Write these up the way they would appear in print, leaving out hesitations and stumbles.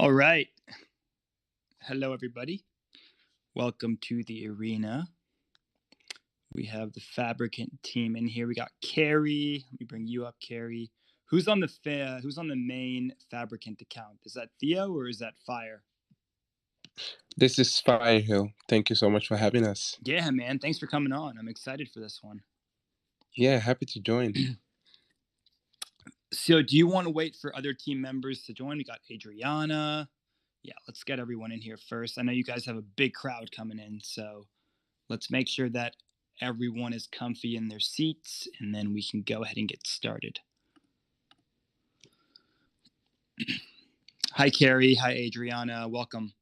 All right. Hello, everybody. Welcome to the arena. We have the Fabricant team in here. We got Carrie. Let me bring you up, Carrie. Who's on the main Fabricant account? Is that Theo or is that Fire? This is Firehill. Thank you so much for having us. Yeah, man. Thanks for coming on. I'm excited for this one. Yeah, happy to join. So do you want to wait for other team members to join? We got Adriana. Yeah, let's get everyone in here first. I know you guys have a big crowd coming in, so let's make sure that everyone is comfy in their seats, and then we can go ahead and get started. Hi, Carrie. Hi, Adriana. Welcome.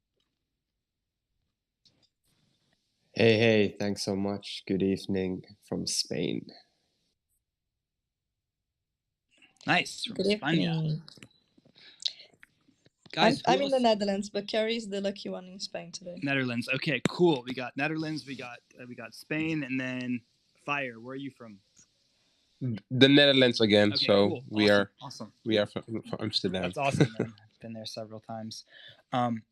Hey, thanks so much. Good evening from Spain. Nice. Good evening. Guys, I'm in the Netherlands, but Carrie is the lucky one in Spain today. Netherlands. Okay, cool. We got Netherlands, we got Spain, and then Fire. Where are you from? The Netherlands again. Okay, so cool. we awesome. We are from Amsterdam. That's awesome, man. I've been there several times.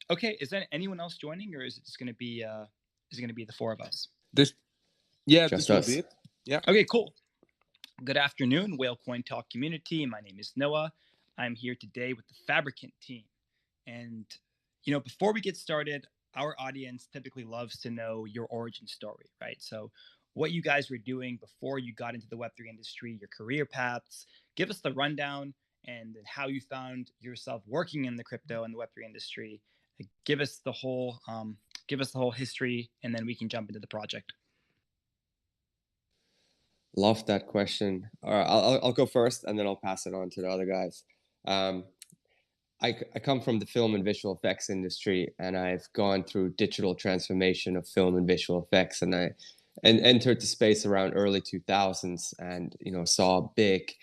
Okay, is there anyone else joining, or is it just going to be the four of us? Just us. Yeah. Okay, cool. Good afternoon, Whale Coin Talk community. My name is Noah. I'm here today with the Fabricant team. And, before we get started, our audience typically loves to know your origin story, right? So what you guys were doing before you got into the Web3 industry, your career paths. Give us the rundown and how you found yourself working in the crypto and the Web3 industry. Give us the whole history, and then we can jump into the project. Love that question. All right, I'll go first, and then I'll pass it on to the other guys. I come from the film and visual effects industry, and I've gone through digital transformation of film and visual effects, and I entered the space around early 2000s, and saw big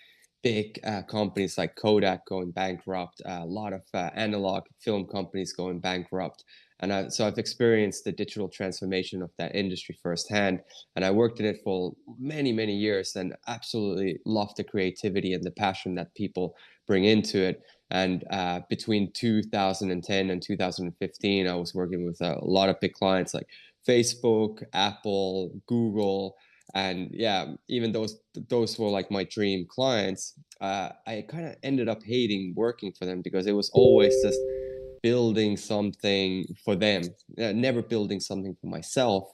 companies like Kodak going bankrupt, a lot of analog film companies going bankrupt. And so I've experienced the digital transformation of that industry firsthand. And I worked in it for many, many years and absolutely love the creativity and the passion that people bring into it. And between 2010 and 2015, I was working with a lot of big clients like Facebook, Apple, Google. And yeah, even those were like my dream clients. I kind of ended up hating working for them because it was always just building something for them, never building something for myself.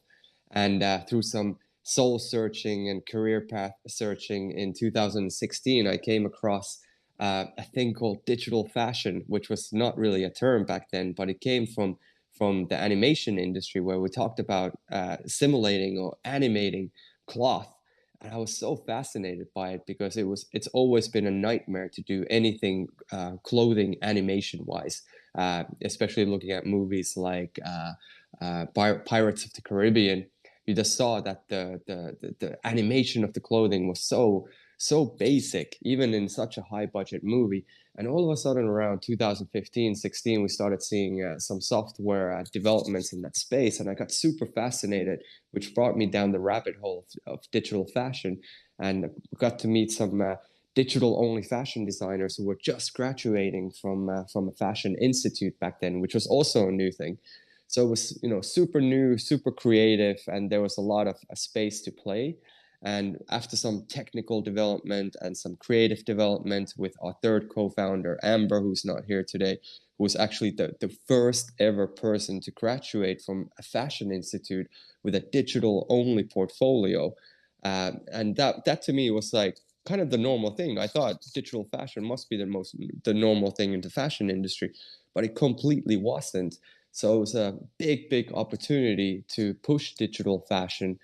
And through some soul searching and career path searching in 2016, I came across a thing called digital fashion, which was not really a term back then, but it came from the animation industry, where we talked about simulating or animating cloth. And I was so fascinated by it because it's always been a nightmare to do anything clothing animation wise, especially looking at movies like Pirates of the Caribbean. You just saw that the animation of the clothing was so basic, even in such a high budget movie. And all of a sudden, around 2015, 16, we started seeing some software developments in that space. And I got super fascinated, which brought me down the rabbit hole of digital fashion, and got to meet some digital-only fashion designers who were just graduating from a fashion institute back then, which was also a new thing. So it was, super new, super creative, and there was a lot of space to play. And after some technical development and some creative development with our third co-founder, Amber, who's not here today, who was actually the first ever person to graduate from a fashion institute with a digital-only portfolio. And that to me was like kind of the normal thing. I thought digital fashion must be the normal thing in the fashion industry, but it completely wasn't. So it was a big opportunity to push digital fashion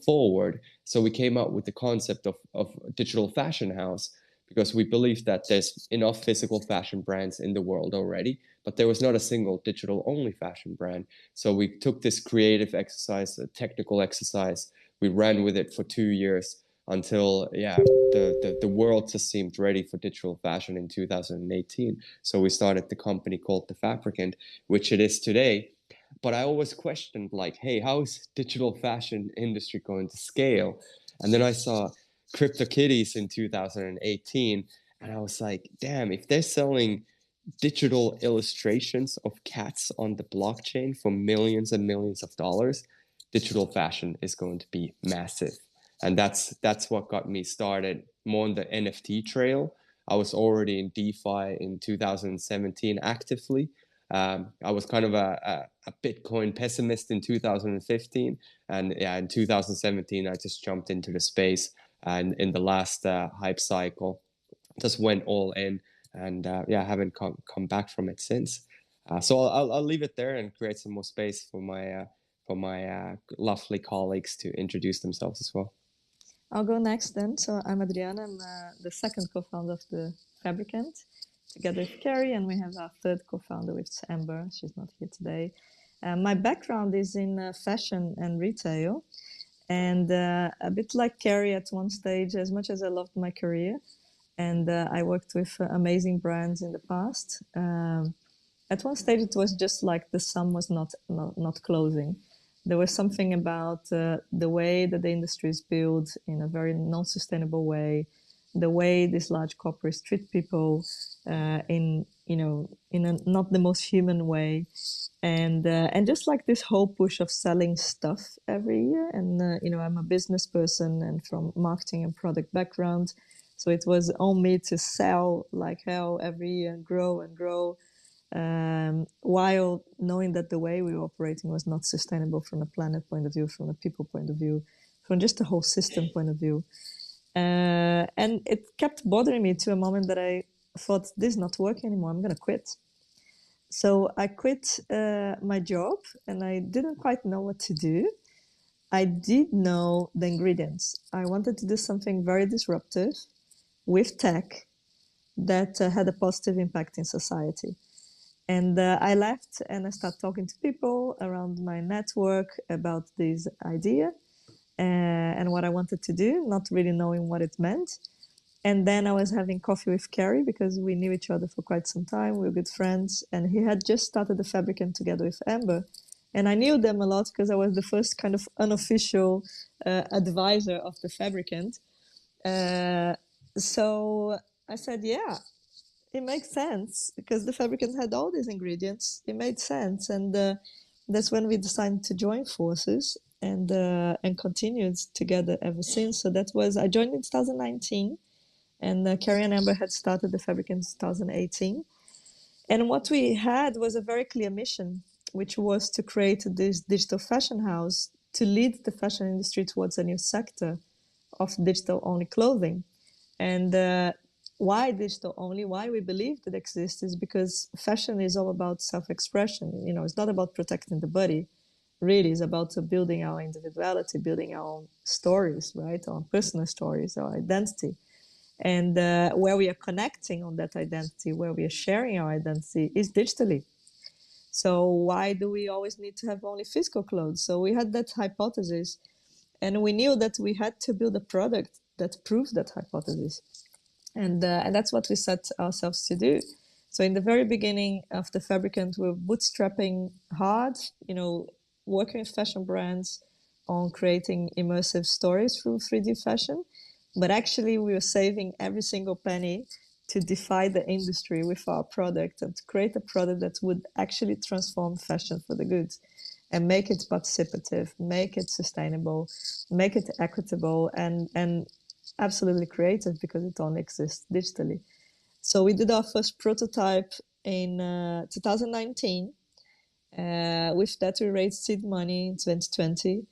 forward. So we came up with the concept of digital fashion house, because we believed that there's enough physical fashion brands in the world already, but there was not a single digital only fashion brand. So we took this creative exercise, a technical exercise, we ran with it for 2 years until the world just seemed ready for digital fashion in 2018. So we started the company called the Fabricant, which it is today. But I always questioned, like, hey, how is digital fashion industry going to scale? And then I saw CryptoKitties in 2018, and I was like, damn, if they're selling digital illustrations of cats on the blockchain for millions and millions of dollars, digital fashion is going to be massive. And that's what got me started more on the NFT trail. I was already in DeFi in 2017 actively. I was kind of a Bitcoin pessimist in 2015. And yeah, in 2017, I just jumped into the space. And in the last hype cycle, just went all in. And yeah, haven't come back from it since. So I'll leave it there and create some more space for my lovely colleagues to introduce themselves as well. I'll go next then. So I'm Adriana. I'm the second co-founder of the Fabricant, together with Carrie, and we have our third co-founder, which is Amber. She's not here today. My background is in fashion and retail, and a bit like Carrie at one stage, as much as I loved my career, and I worked with amazing brands in the past. At one stage, it was just like the sum was not closing. There was something about the way that the industry is built in a very non-sustainable way, the way these large corporates treat people in a not the most human way, and just like this whole push of selling stuff every year. And I'm a business person and from marketing and product background, so it was on me to sell like hell every year and grow and grow. While knowing that the way we were operating was not sustainable from a planet point of view, from a people point of view, from just the whole system point of view. And it kept bothering me to a moment that I thought, this is not working anymore, I'm going to quit. So I quit my job and I didn't quite know what to do. I did know the ingredients. I wanted to do something very disruptive with tech that had a positive impact in society. And I left and I started talking to people around my network about this idea and what I wanted to do, not really knowing what it meant. And then I was having coffee with Carrie because we knew each other for quite some time. We were good friends. And he had just started the Fabricant together with Amber. And I knew them a lot because I was the first kind of unofficial advisor of the Fabricant. So I said, yeah, it makes sense because the Fabricant had all these ingredients. It made sense, and that's when we decided to join forces and continued together ever since. So that was I joined in 2019, and Carrie and Amber had started the Fabricant in 2018. And what we had was a very clear mission, which was to create this digital fashion house to lead the fashion industry towards a new sector of digital-only clothing. And why digital only? Why we believe that exists is because fashion is all about self-expression. It's not about protecting the body. Really, it's about building our individuality, building our own stories, right? Our personal stories, our identity. And where we are connecting on that identity, where we are sharing our identity is digitally. So why do we always need to have only physical clothes? So we had that hypothesis, and we knew that we had to build a product that proves that hypothesis. And that's what we set ourselves to do. So in the very beginning of the Fabricant, we were bootstrapping hard, working with fashion brands on creating immersive stories through 3D fashion. But actually, we were saving every single penny to defy the industry with our product and to create a product that would actually transform fashion for the good and make it participative, make it sustainable, make it equitable, and absolutely creative because it only exists digitally. So we did our first prototype in 2019. With that, we raised seed money in 2020.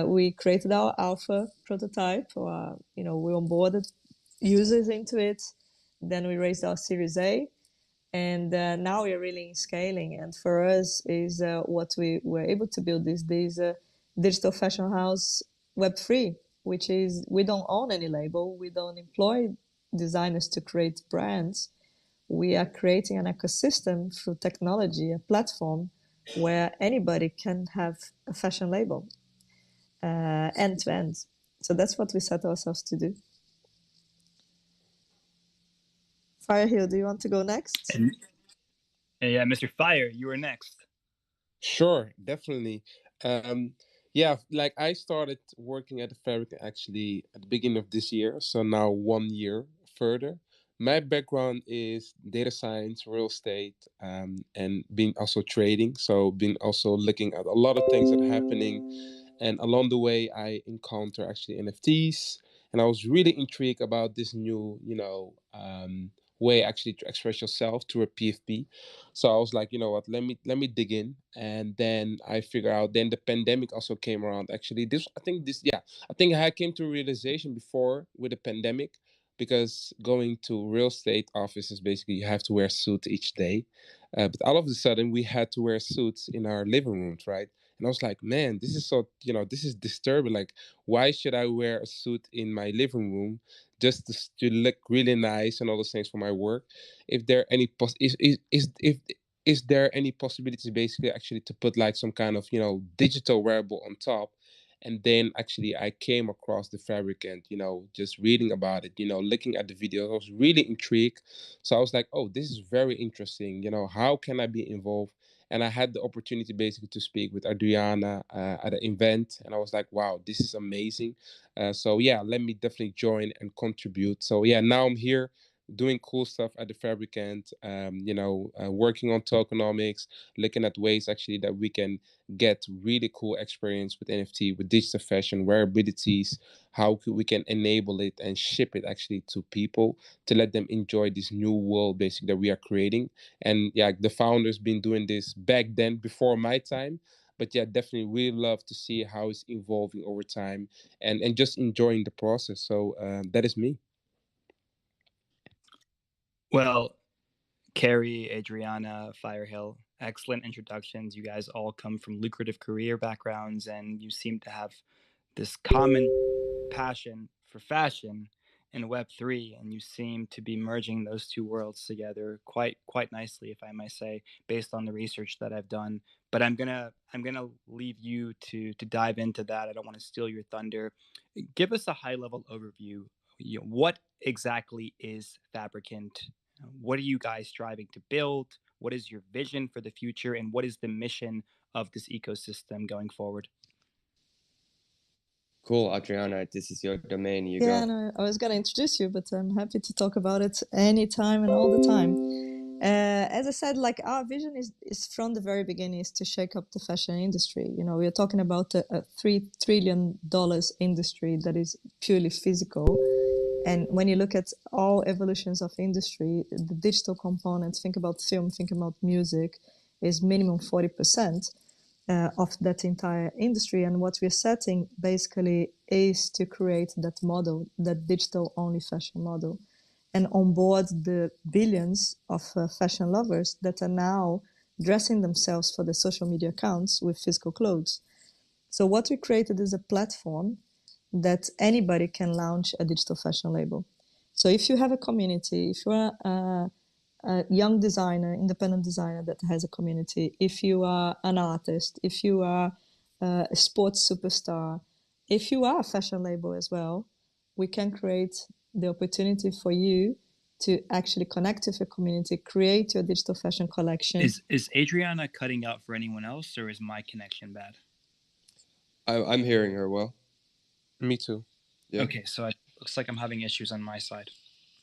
We created our alpha prototype, we onboarded users into it. Then we raised our Series A, and now we're really scaling. And for us, is what we were able to build is this digital fashion house Web3, which is we don't own any label, we don't employ designers to create brands. We are creating an ecosystem through technology, a platform where anybody can have a fashion label end to end. So that's what we set ourselves to do. Firehill, do you want to go next? And yeah, Mr. Fire, you were next. Sure, definitely. Yeah, like I started working at the Fabricant actually at the beginning of this year, so now 1 year further. My background is data science, real estate, and been also trading. So been also looking at a lot of things that are happening, and along the way, I encounter actually NFTs, and I was really intrigued about this new, way actually to express yourself through a PFP. So I was like, you know what, let me dig in, and then I figure out. Then the pandemic also came around. Actually, I think I came to a realization before with the pandemic, because going to real estate offices, basically you have to wear a suit each day, but all of a sudden we had to wear suits in our living rooms, right? And I was like, man, this is so, this is disturbing. Like, why should I wear a suit in my living room just to look really nice and all those things for my work? If there any is there any possibilities basically actually to put like some kind of digital wearable on top? And then actually I came across the Fabricant, just reading about it, looking at the video, I was really intrigued. So I was like, oh, this is very interesting. How can I be involved? And I had the opportunity basically to speak with Adriana at an event, and I was like, wow, this is amazing. So yeah, let me definitely join and contribute. So yeah, now I'm here doing cool stuff at the Fabricant, working on tokenomics, looking at ways actually that we can get really cool experience with NFT, with digital fashion, wearabilities, how we can enable it and ship it actually to people to let them enjoy this new world basically that we are creating. And yeah, the founders been doing this back then before my time, but yeah, definitely really love to see how it's evolving over time, and just enjoying the process. So that is me. Well, Carrie, Adriana, Firehill, excellent introductions. You guys all come from lucrative career backgrounds, and you seem to have this common passion for fashion and Web3, and you seem to be merging those two worlds together quite nicely, if I might say, based on the research that I've done. But I'm gonna leave you to dive into that. I don't want to steal your thunder. Give us a high level overview. What exactly is Fabricant? What are you guys striving to build? What is your vision for the future, and what is the mission of this ecosystem going forward? Cool, Adriana, this is your domain. You Yeah, go. no, I was going to introduce you, but I'm happy to talk about it anytime and all the time. As I said, like our vision is from the very beginning is to shake up the fashion industry. We are talking about a $3 trillion industry that is purely physical. And when you look at all evolutions of industry, the digital component, think about film, think about music, is minimum 40%. Of that entire industry. And what we're setting basically is to create that model, that digital only fashion model, and onboard the billions of fashion lovers that are now dressing themselves for the social media accounts with physical clothes. So what we created is a platform that anybody can launch a digital fashion label. So if you have a community, if you're a young designer, independent designer that has a community, if you are an artist, if you are a sports superstar, if you are a fashion label as well, we can create the opportunity for you to actually connect with your community, create your digital fashion collection. Is Adriana cutting out for anyone else, or is my connection bad? I'm hearing her well. Me too. Yeah. Okay, so it looks like I'm having issues on my side.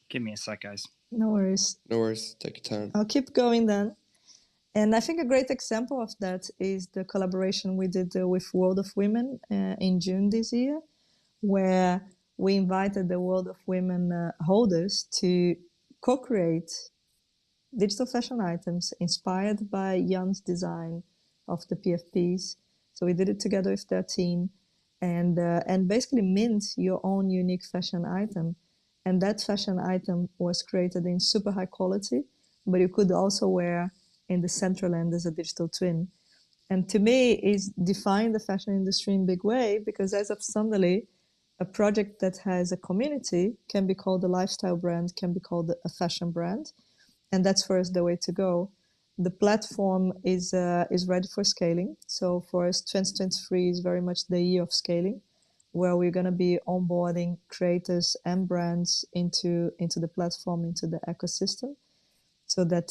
Give me a sec, guys. No worries. No worries. Take your time. I'll keep going then. And I think a great example of that is the collaboration we did with World of Women in June this year, where we invited the World of Women holders to co-create digital fashion items inspired by Jan's design of the PFPs. So we did it together with their team, and basically mint your own unique fashion item. And that fashion item was created in super high quality, but you could also wear in the central end as a digital twin. And to me, is defined the fashion industry in a big way, because as of suddenly, a project that has a community can be called a lifestyle brand, can be called a fashion brand, and that's for us the way to go. The platform is ready for scaling. So for us, 2023 is very much the year of scaling, where we're going to be onboarding creators and brands into the platform, into the ecosystem, so that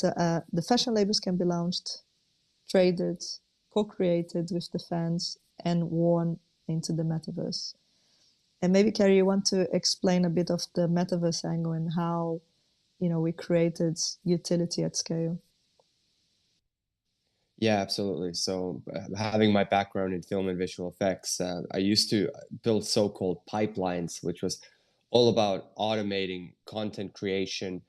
the fashion labels can be launched, traded, co-created with the fans, and worn into the metaverse. And maybe, Carrie, you want to explain a bit of the metaverse angle and how we created utility at scale. Yeah, absolutely. So having my background in film and visual effects, I used to build so-called pipelines, which was all about automating content creation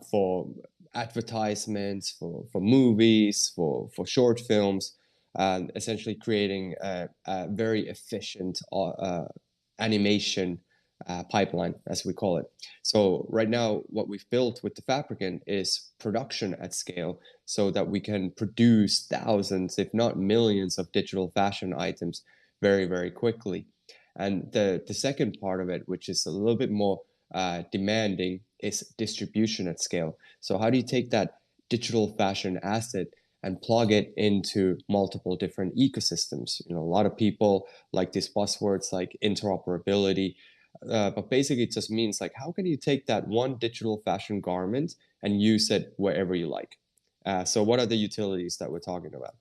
for advertisements, for movies, for short films, and essentially creating a very efficient animation pipeline, as we call it. So right now, what we've built with the Fabricant is production at scale, so that we can produce thousands, if not millions, of digital fashion items very, very quickly. And the second part of it, which is a little bit more demanding, is distribution at scale. So how do you take that digital fashion asset and plug it into multiple different ecosystems? A lot of people like these buzzwords like interoperability, but basically it just means like, how can you take that one digital fashion garment and use it wherever you like? So what are the utilities that we're talking about?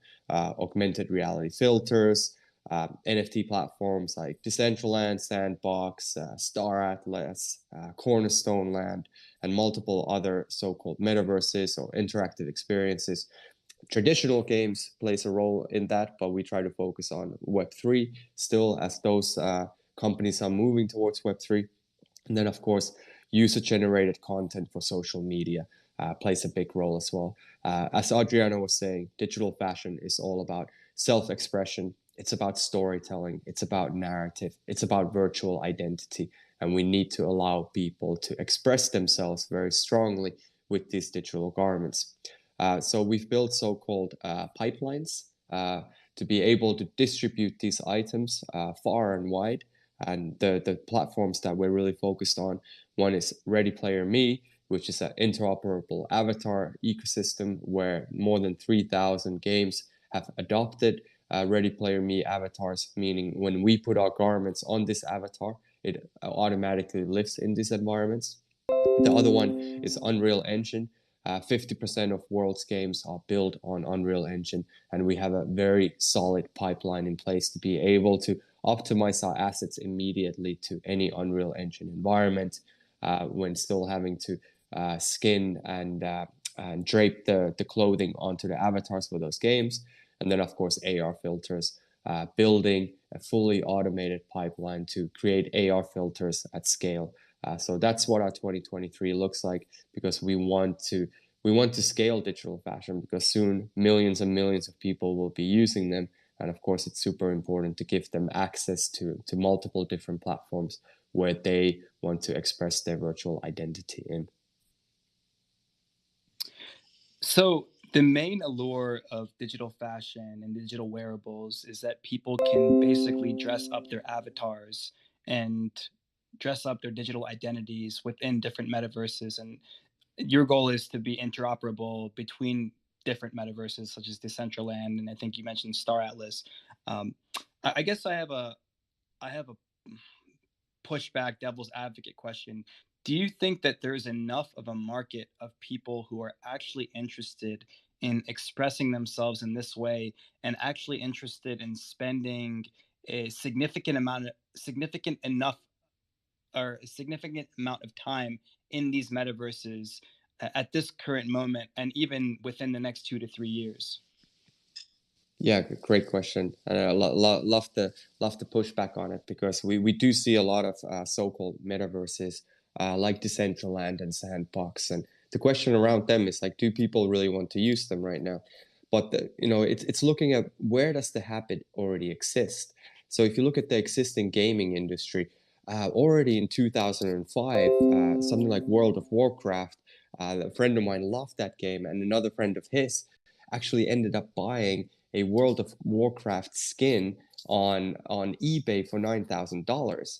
Augmented reality filters, NFT platforms like Decentraland, Sandbox, Star Atlas, Cornerstone Land, and multiple other so-called metaverses or interactive experiences. Traditional games plays a role in that, but we try to focus on Web3 still, as those companies are moving towards Web3. And then, of course, user-generated content for social media plays a big role as well. As Adriana was saying, digital fashion is all about self-expression. It's about storytelling. It's about narrative. It's about virtual identity. And we need to allow people to express themselves very strongly with these digital garments. So we've built so-called pipelines to be able to distribute these items far and wide. And the platforms that we're really focused on, one is Ready Player Me, which is an interoperable avatar ecosystem where more than 3,000 games have adopted Ready Player Me avatars, meaning when we put our garments on this avatar, it automatically lives in these environments. The other one is Unreal Engine. 50% of world's games are built on Unreal Engine, and we have a very solid pipeline in place to be able to optimize our assets immediately to any Unreal Engine environment when still having to skin and drape the clothing onto the avatars for those games. And then, of course, AR filters, building a fully automated pipeline to create AR filters at scale. So that's what our 2023 looks like, because we want to scale digital fashion, because soon millions and millions of people will be using them. And of course, it's super important to give them access to multiple different platforms where they want to express their virtual identity in. So the main allure of digital fashion and digital wearables is that people can basically dress up their avatars and dress up their digital identities within different metaverses. And your goal is to be interoperable between different metaverses such as Decentraland, and I think you mentioned Star Atlas. Um, I guess I have a pushback devil's advocate question. Do you think that there's enough of a market of people who are actually interested in expressing themselves in this way and actually interested in spending a significant enough or a significant amount of time in these metaverses at this current moment and even within the next 2 to 3 years? Yeah, great question. And I love to push back on it, because we do see a lot of so-called metaverses like Decentraland and Sandbox, and the question around them is like, do people really want to use them right now? But it's looking at, where does the habit already exist? So if you look at the existing gaming industry, already in 2005, something like World of Warcraft, a friend of mine loved that game, and another friend of his actually ended up buying a World of Warcraft skin on eBay for $9,000.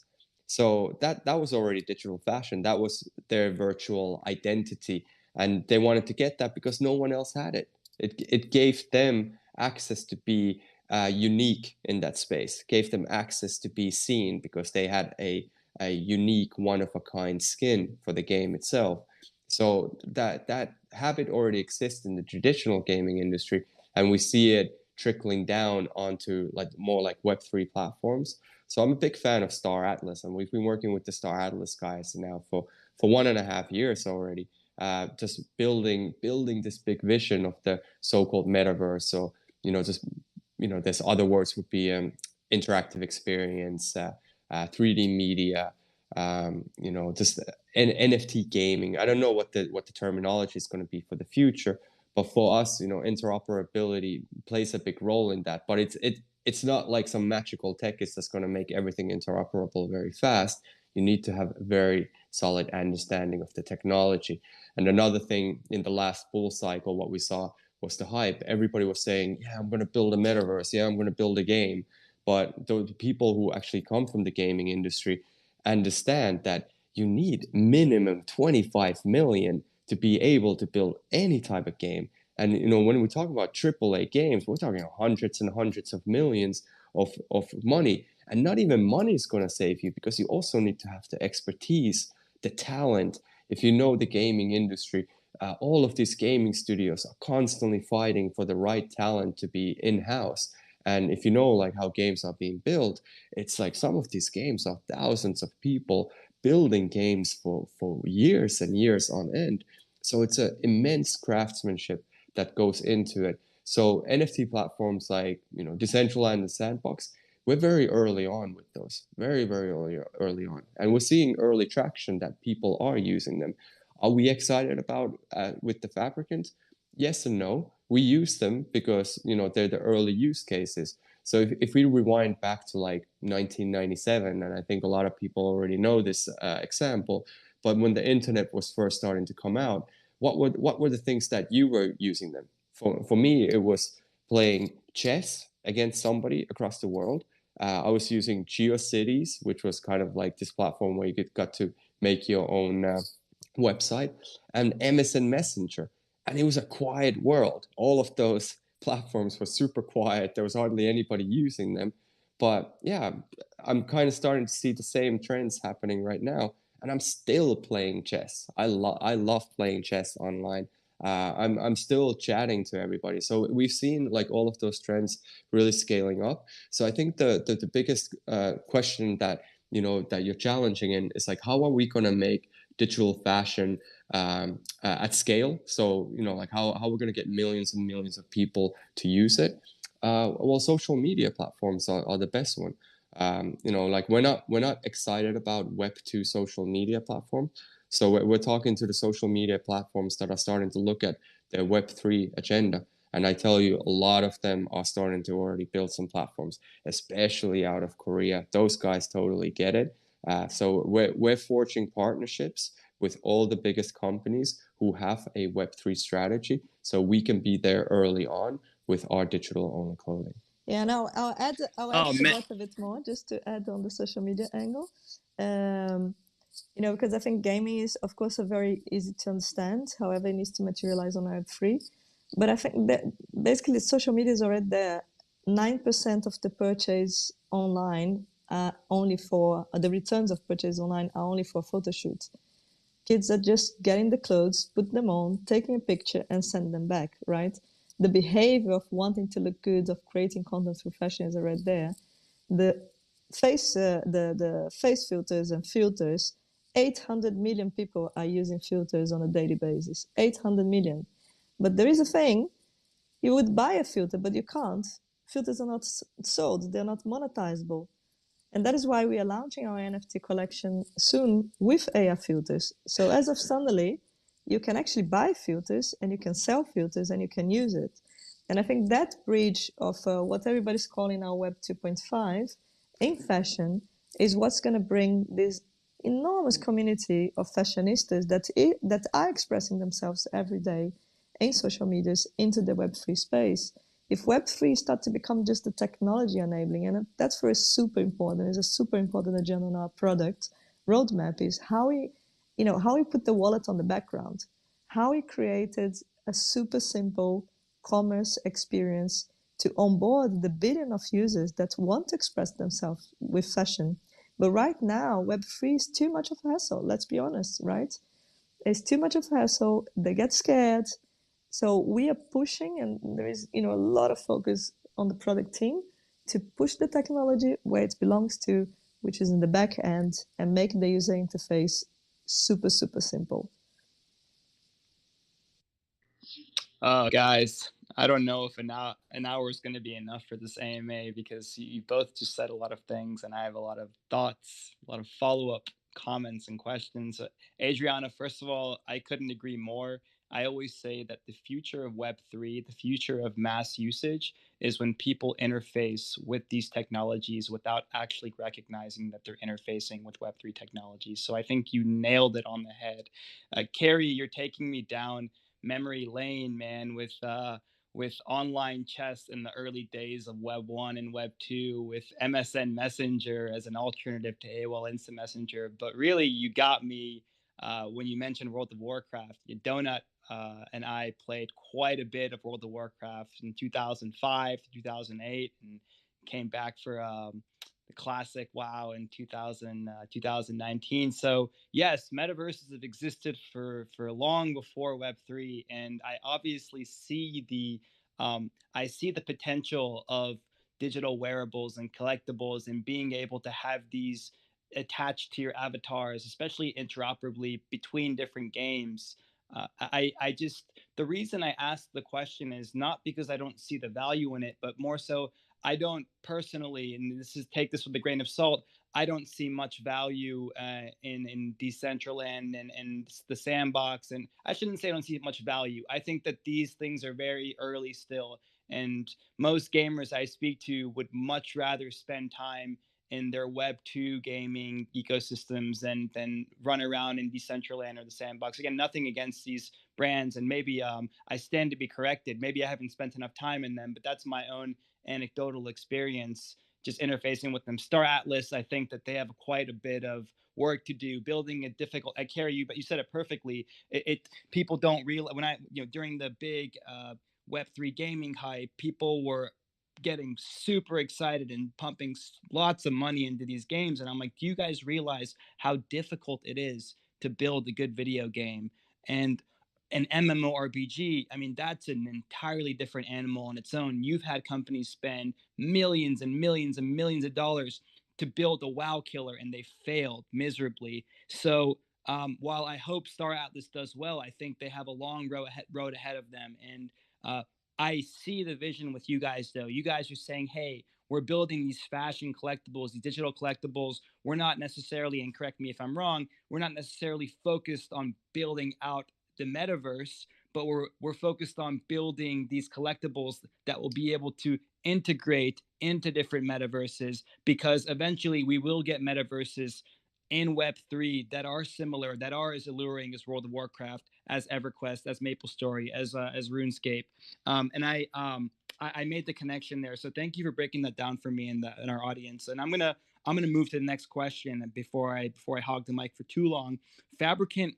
So that was already digital fashion. That was their virtual identity, and they wanted to get that because no one else had it. It gave them access to be unique in that space. Gave them access to be seen because they had a unique, one of a kind skin for the game itself. So that habit already exists in the traditional gaming industry, and we see it trickling down onto like more like Web3 platforms. So I'm a big fan of Star Atlas, and we've been working with the Star Atlas guys now for 1.5 years already. just building this big vision of the so-called metaverse. So, just, there's other words would be interactive experience, 3D media, just NFT gaming. I don't know what the terminology is going to be for the future, but for us, interoperability plays a big role in that. But it's not like some magical tech is just going to make everything interoperable very fast. You need to have a very solid understanding of the technology. And another thing in the last bull cycle, what we saw was the hype. Everybody was saying, yeah, I'm going to build a metaverse. Yeah, I'm going to build a game. But the people who actually come from the gaming industry understand that you need minimum 25 million to be able to build any type of game. And when we talk about AAA games, we're talking hundreds and hundreds of millions of money. And not even money is going to save you, because you also need to have the expertise, the talent. If you know the gaming industry, all of these gaming studios are constantly fighting for the right talent to be in-house. And if you know like how games are being built, it's like some of these games are thousands of people building games for years and years on end. So it's an immense craftsmanship that goes into it. So NFT platforms like, Decentraland and Sandbox, we're very early on with those, very, very early on. And we're seeing early traction that people are using them. Are we excited about with the Fabricant? Yes and no. We use them because, they're the early use cases. So if we rewind back to like 1997, and I think a lot of people already know this example, but when the internet was first starting to come out, what were the things that you were using them? For me, it was playing chess against somebody across the world. I was using GeoCities, which was kind of like this platform where you got to make your own website, and MSN Messenger. And it was a quiet world. All of those platforms were super quiet. There was hardly anybody using them. But yeah, I'm kind of starting to see the same trends happening right now. And I'm still playing chess. I love playing chess online. I'm still chatting to everybody. So we've seen like all of those trends really scaling up. So I think the biggest question that that you're challenging in is like, how are we going to make digital fashion at scale? So like how we're going to get millions and millions of people to use it. Well, social media platforms are the best one. Like we're not excited about Web2 social media platform. So we're talking to the social media platforms that are starting to look at their Web3 agenda. And I tell you, a lot of them are starting to already build some platforms, especially out of Korea. Those guys totally get it. So we're forging partnerships with all the biggest companies who have a Web3 strategy, so we can be there early on with our digital-only clothing. Yeah, no, I'll add to that a bit more, just to add on the social media angle. Because I think gaming is, of course, a very easy to understand. However, it needs to materialize on Web3. But I think that basically social media is already there. 9% of the purchase online are only for the returns of purchase online are only for photo shoots. Kids are just getting the clothes, put them on, taking a picture, and send them back, right? The behavior of wanting to look good, of creating content through fashion is already there. The face filters and filters, 800 million people are using filters on a daily basis. 800 million. But there is a thing, you would buy a filter, but you can't. Filters are not sold, they're not monetizable. And that is why we are launching our NFT collection soon with AR filters. So as of suddenly, you can actually buy filters and you can sell filters and you can use it. And I think that bridge of what everybody's calling now Web 2.5 in fashion is what's going to bring this enormous community of fashionistas that are expressing themselves every day in social medias into the Web3 space. If Web3 starts to become just the technology enabling, and that's very super important, it's a super important agenda on our product roadmap, is how we put the wallet on the background, how we created a super simple commerce experience to onboard the billion of users that want to express themselves with fashion. But right now, Web3 is too much of a hassle, let's be honest, right? It's too much of a hassle, they get scared. So we are pushing, and there is a lot of focus on the product team to push the technology where it belongs to, which is in the back end, and make the user interface super, super simple. Oh, guys, I don't know if an hour is going to be enough for this AMA because you both just said a lot of things, and I have a lot of thoughts, a lot of follow up comments and questions. Adriana, first of all, I couldn't agree more. I always say that the future of Web3, the future of mass usage, is when people interface with these technologies without actually recognizing that they're interfacing with Web3 technologies. So I think you nailed it on the head. Carrie, you're taking me down memory lane, man, with online chess in the early days of Web 1 and Web 2, with MSN Messenger as an alternative to AOL Instant Messenger. But really, you got me when you mentioned World of Warcraft. Donut and I played quite a bit of World of Warcraft in 2005 to 2008 and came back for the classic WoW in 2019. So yes, metaverses have existed for long before Web3, and I obviously see I see the potential of digital wearables and collectibles and being able to have these attached to your avatars, especially interoperably between different games. I just the reason I asked the question is not because I don't see the value in it, but more so I don't personally, and this is take this with a grain of salt. I don't see much value in Decentraland and the sandbox, and I shouldn't say I don't see much value. I think that these things are very early still, and most gamers I speak to would much rather spend time in their Web 2 gaming ecosystems than run around in Decentraland or the sandbox. Again, nothing against these brands, and maybe I stand to be corrected. Maybe I haven't spent enough time in them, but that's my own anecdotal experience just interfacing with them. Star Atlas, I think that they have quite a bit of work to do building a difficult. I carry you, but you said it perfectly. It people don't realize when I during the big Web3 gaming hype, people were getting super excited and pumping lots of money into these games, and I'm like, do you guys realize how difficult it is to build a good video game? And an MMORPG, I mean, that's an entirely different animal on its own. You've had companies spend millions and millions and millions of dollars to build a WoW killer, and they failed miserably. So while I hope Star Atlas does well, I think they have a long road ahead of them. And I see the vision with you guys, though. You guys are saying, hey, we're building these fashion collectibles, these digital collectibles. We're not necessarily, and correct me if I'm wrong, we're not necessarily focused on building out the metaverse, but we're focused on building these collectibles that will be able to integrate into different metaverses, because eventually we will get metaverses in Web3 that are similar, that are as alluring as World of Warcraft, as EverQuest, as MapleStory, as RuneScape, and I made the connection there. So thank you for breaking that down for me in our audience. And I'm gonna move to the next question before I hog the mic for too long. Fabricant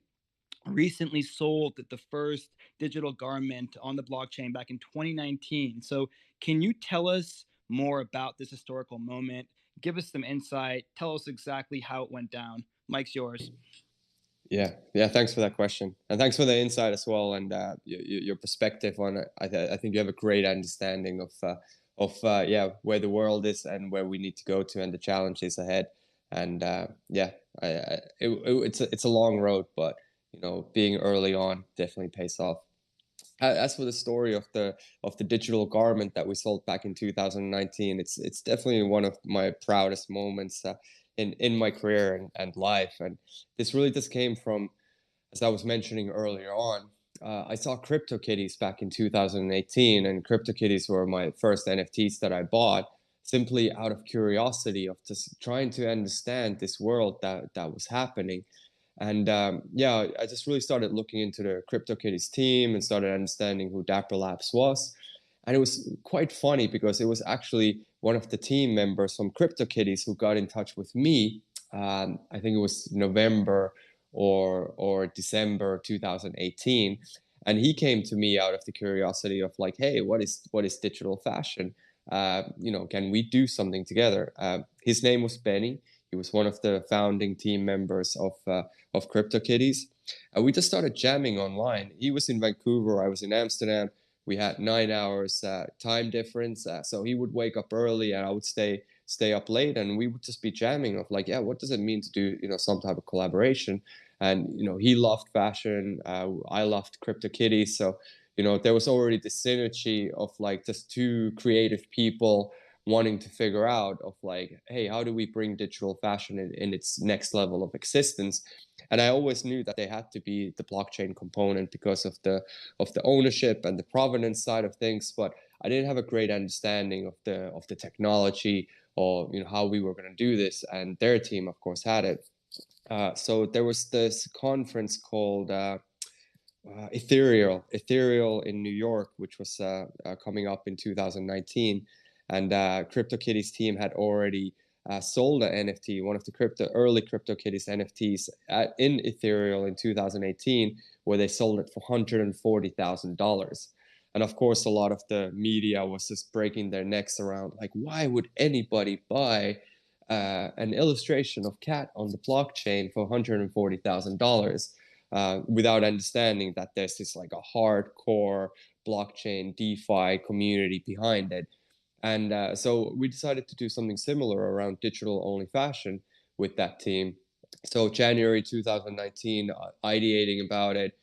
recently sold the first digital garment on the blockchain back in 2019. So, can you tell us more about this historical moment? Give us some insight. Tell us exactly how it went down. Mike's yours. Yeah. Thanks for that question, and thanks for the insight as well, and your perspective on it. I think you have a great understanding of where the world is and where we need to go to, and the challenges ahead. And it's a long road, but being early on definitely pays off. As for the story of the digital garment that we sold back in 2019, it's definitely one of my proudest moments in my career and life. And this really just came from, as I was mentioning earlier on, I saw CryptoKitties back in 2018, and CryptoKitties were my first NFTs that I bought simply out of curiosity of just trying to understand this world that was happening. And I just really started looking into the CryptoKitties team and started understanding who Dapper Labs was. And it was quite funny because it was actually one of the team members from CryptoKitties who got in touch with me. I think it was November or December 2018. And he came to me out of the curiosity of like, hey, what is digital fashion? Can we do something together? His name was Benny. He was one of the founding team members of CryptoKitties. We just started jamming online. He was in Vancouver, I was in Amsterdam. We had 9 hours time difference, so he would wake up early and I would stay up late, and we would just be jamming of like, what does it mean to do some type of collaboration? And he loved fashion, I loved CryptoKitties, so there was already the synergy of like just two creative people wanting to figure out of like, hey, how do we bring digital fashion in its next level of existence? And I always knew that they had to be the blockchain component because of the ownership and the provenance side of things, but I didn't have a great understanding of the technology, or how we were going to do this. And their team, of course, had it. So there was this conference called Ethereal in New York, which was coming up in 2019, and CryptoKitties team had already sold an NFT, one of the early CryptoKitties NFTs in Ethereal in 2018, where they sold it for $140,000. And of course, a lot of the media was just breaking their necks around, like, why would anybody buy an illustration of cat on the blockchain for $140,000 without understanding that there's this like a hardcore blockchain DeFi community behind it. And so we decided to do something similar around digital only fashion with that team. So January 2019, ideating about it.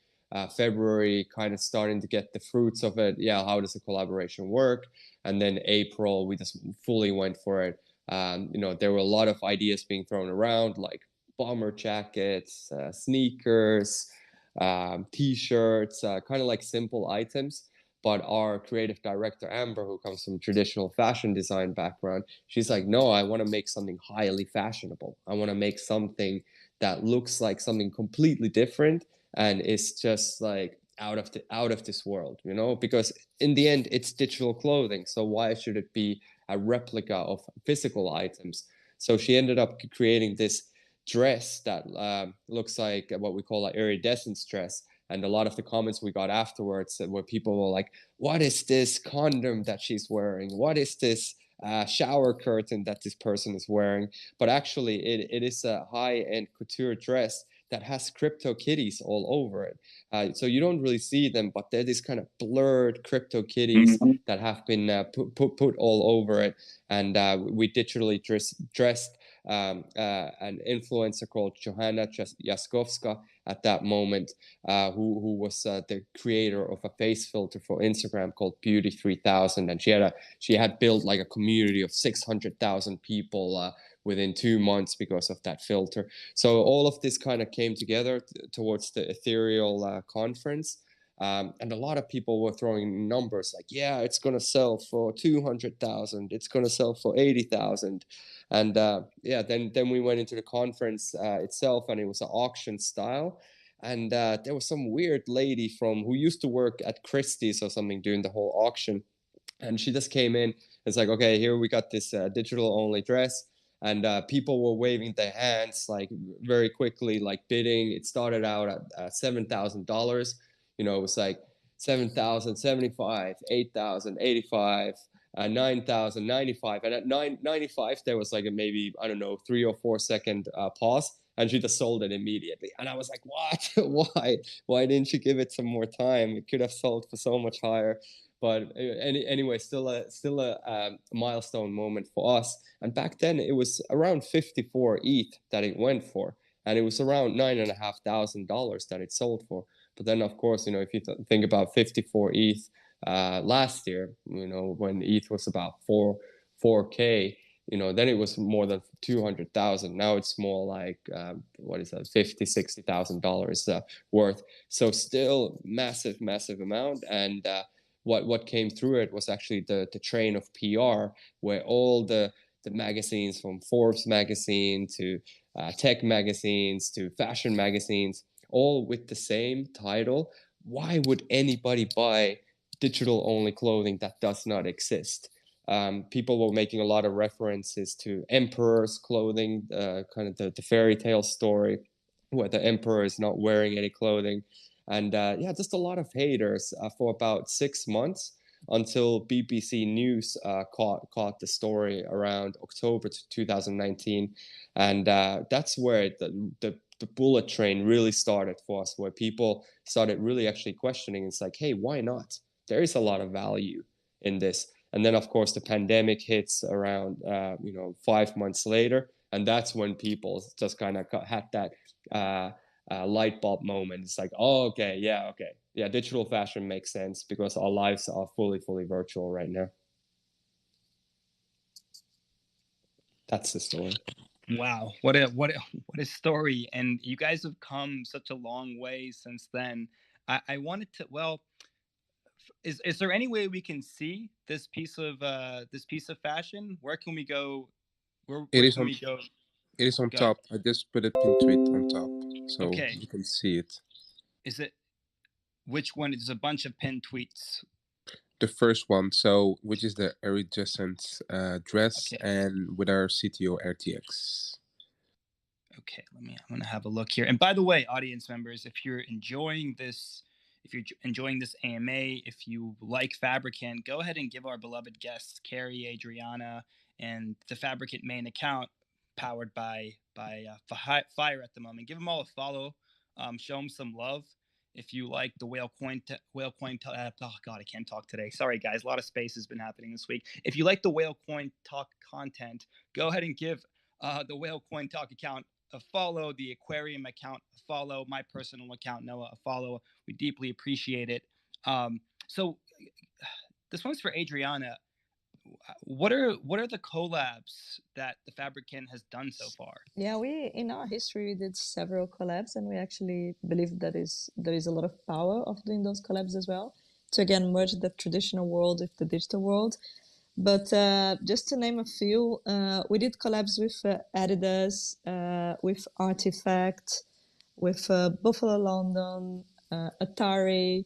February, kind of starting to get the fruits of it. Yeah, how does the collaboration work? And then April, we just fully went for it. There were a lot of ideas being thrown around, like bomber jackets, sneakers, t-shirts, kind of like simple items. But our creative director, Amber, who comes from traditional fashion design background, she's like, no, I want to make something highly fashionable. I want to make something that looks like something completely different and is just like out of this world, because in the end, it's digital clothing. So why should it be a replica of physical items? So she ended up creating this dress that looks like what we call an iridescent dress. And a lot of the comments we got afterwards where people were like, what is this condom that she's wearing? What is this shower curtain that this person is wearing? But actually, it is a high-end couture dress that has CryptoKitties all over it. So you don't really see them, but they're these kind of blurred CryptoKitties that have been put all over it. And we digitally dressed an influencer called Johanna Jaskowska at that moment, who was the creator of a face filter for Instagram called Beauty 3000, and she had built like a community of 600,000 people within 2 months because of that filter. So all of this kind of came together towards the Ethereal conference. And a lot of people were throwing numbers like, yeah, it's going to sell for 200,000. It's going to sell for 80,000. And then we went into the conference itself, and it was an auction style. And there was some weird lady who used to work at Christie's or something during the whole auction. And she just came in. It's like, okay, here we got this digital only dress. And people were waving their hands like very quickly, like bidding. It started out at $7,000. It was like 7,075, 8,000, 85, 9,000, 95. And at 995, there was like a maybe, I don't know, 3 or 4 second pause. And she just sold it immediately. And I was like, what? Why didn't you give it some more time? It could have sold for so much higher. But anyway, still a milestone moment for us. And back then, it was around 54 ETH that it went for. And it was around $9,500 that it sold for. But then, of course, if you think about 54 ETH last year, when ETH was about 4K, then it was more than 200,000. Now it's more like what is that, $50,000-$60,000 worth. So still massive amount. And what came through it was actually the train of PR, where all the magazines, from Forbes magazine to tech magazines to fashion magazines, all with the same title. Why would anybody buy digital only clothing that does not exist? People were making a lot of references to emperor's clothing, kind of the fairy tale story where the emperor is not wearing any clothing. And just a lot of haters for about 6 months, until BBC News caught the story around October 2019. And that's where the bullet train really started for us, where people started really actually questioning. It's like, hey, why not? There is a lot of value in this. And then, of course, the pandemic hits around 5 months later, and that's when people just kind of had that light bulb moment. It's like, oh, okay, yeah, digital fashion makes sense because our lives are fully virtual right now. That's the story. Wow, what a story! And you guys have come such a long way since then. I wanted to, well, is there any way we can see this piece of fashion? Where can we go? It Where is can on we go? it is on Go ahead. top. I just put a pin tweet on top, so Okay, you can see it. is it which one? There's a bunch of pinned tweets. The first one, so which is the iridescent dress, Okay. and with our CTO RTX. Okay, I'm gonna have a look here. And by the way, audience members, if you're enjoying this AMA, if you like Fabricant, go ahead and give our beloved guests Carrie, Adriana, and the Fabricant main account powered by Fire at the moment. Give them all a follow. Show them some love. If you like the oh god, I can't talk today. Sorry guys, a lot of space has been happening this week. If you like the Whale Coin Talk content, go ahead and give the Whale Coin Talk account a follow, the Aquarium account a follow, my personal account Noah a follow. We deeply appreciate it. So this one's for Adriana. What are the collabs that the Fabricant has done so far? Yeah, we in our history we did several collabs, and we actually believe that there is a lot of power of doing those collabs as well to again merge the traditional world with the digital world. But just to name a few, we did collabs with Adidas, with Artifact, with Buffalo London, Atari,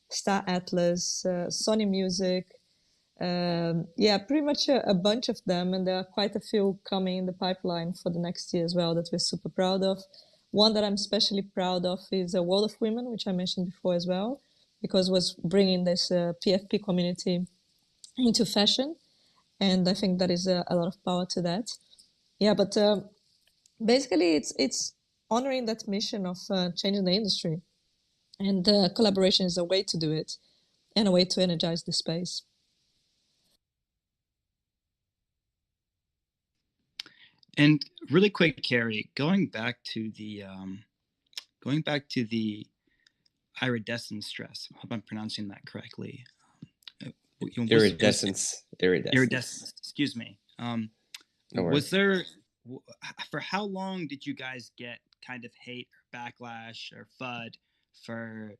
Star Atlas, Sony Music. Yeah, pretty much a bunch of them, and there are quite a few coming in the pipeline for the next year as well that we're super proud of. One that I'm especially proud of is World of Women, which I mentioned before as well, because it was bringing this PFP community into fashion, and I think that is a lot of power to that. Yeah, but basically it's honoring that mission of changing the industry, and collaboration is a way to do it and a way to energize the space. And really quick, Carrie, going back to the iridescent stress. I hope I'm pronouncing that correctly. Iridescence. Iridescence. Excuse me. No Was there, for how long did you guys get kind of hate or backlash or FUD for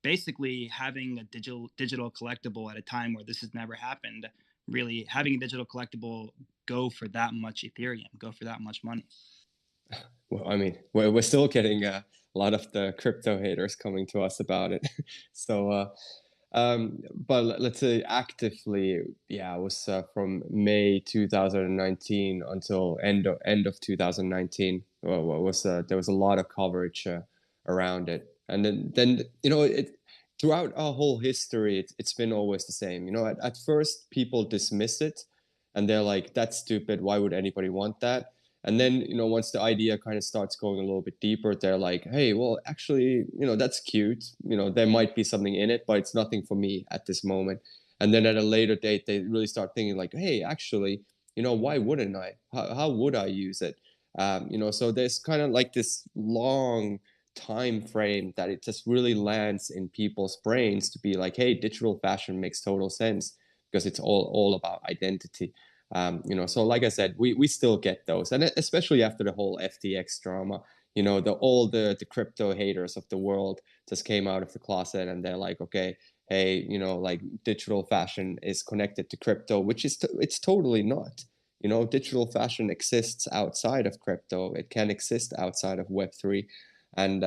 basically having a digital collectible at a time where this has never happened? Really having a digital collectible go for that much Ethereum, go for that much money. Well, I mean, we're still getting a lot of the crypto haters coming to us about it. So, but let's say actively, yeah, it was from May 2019 until end of 2019. Well, there was a lot of coverage around it, and then you know it throughout our whole history, it's been always the same. You know, at first people dismiss it, and they're like, "That's stupid. Why would anybody want that?" And then, you know, once the idea kind of starts going a little bit deeper, they're like, hey, well, actually, you know, that's cute. You know, there might be something in it, but it's nothing for me at this moment. And then at a later date, they really start thinking like, hey, actually, you know, why wouldn't I? How would I use it? You know, so there's kind of like this long time frame that it just really lands in people's brains to be like, hey, digital fashion makes total sense because it's all about identity. You know, so like I said, we still get those, and especially after the whole FTX drama, you know, all the crypto haters of the world just came out of the closet, and they're like, okay, hey, you know, like digital fashion is connected to crypto, which is it's totally not. You know, digital fashion exists outside of crypto. It can exist outside of Web3, and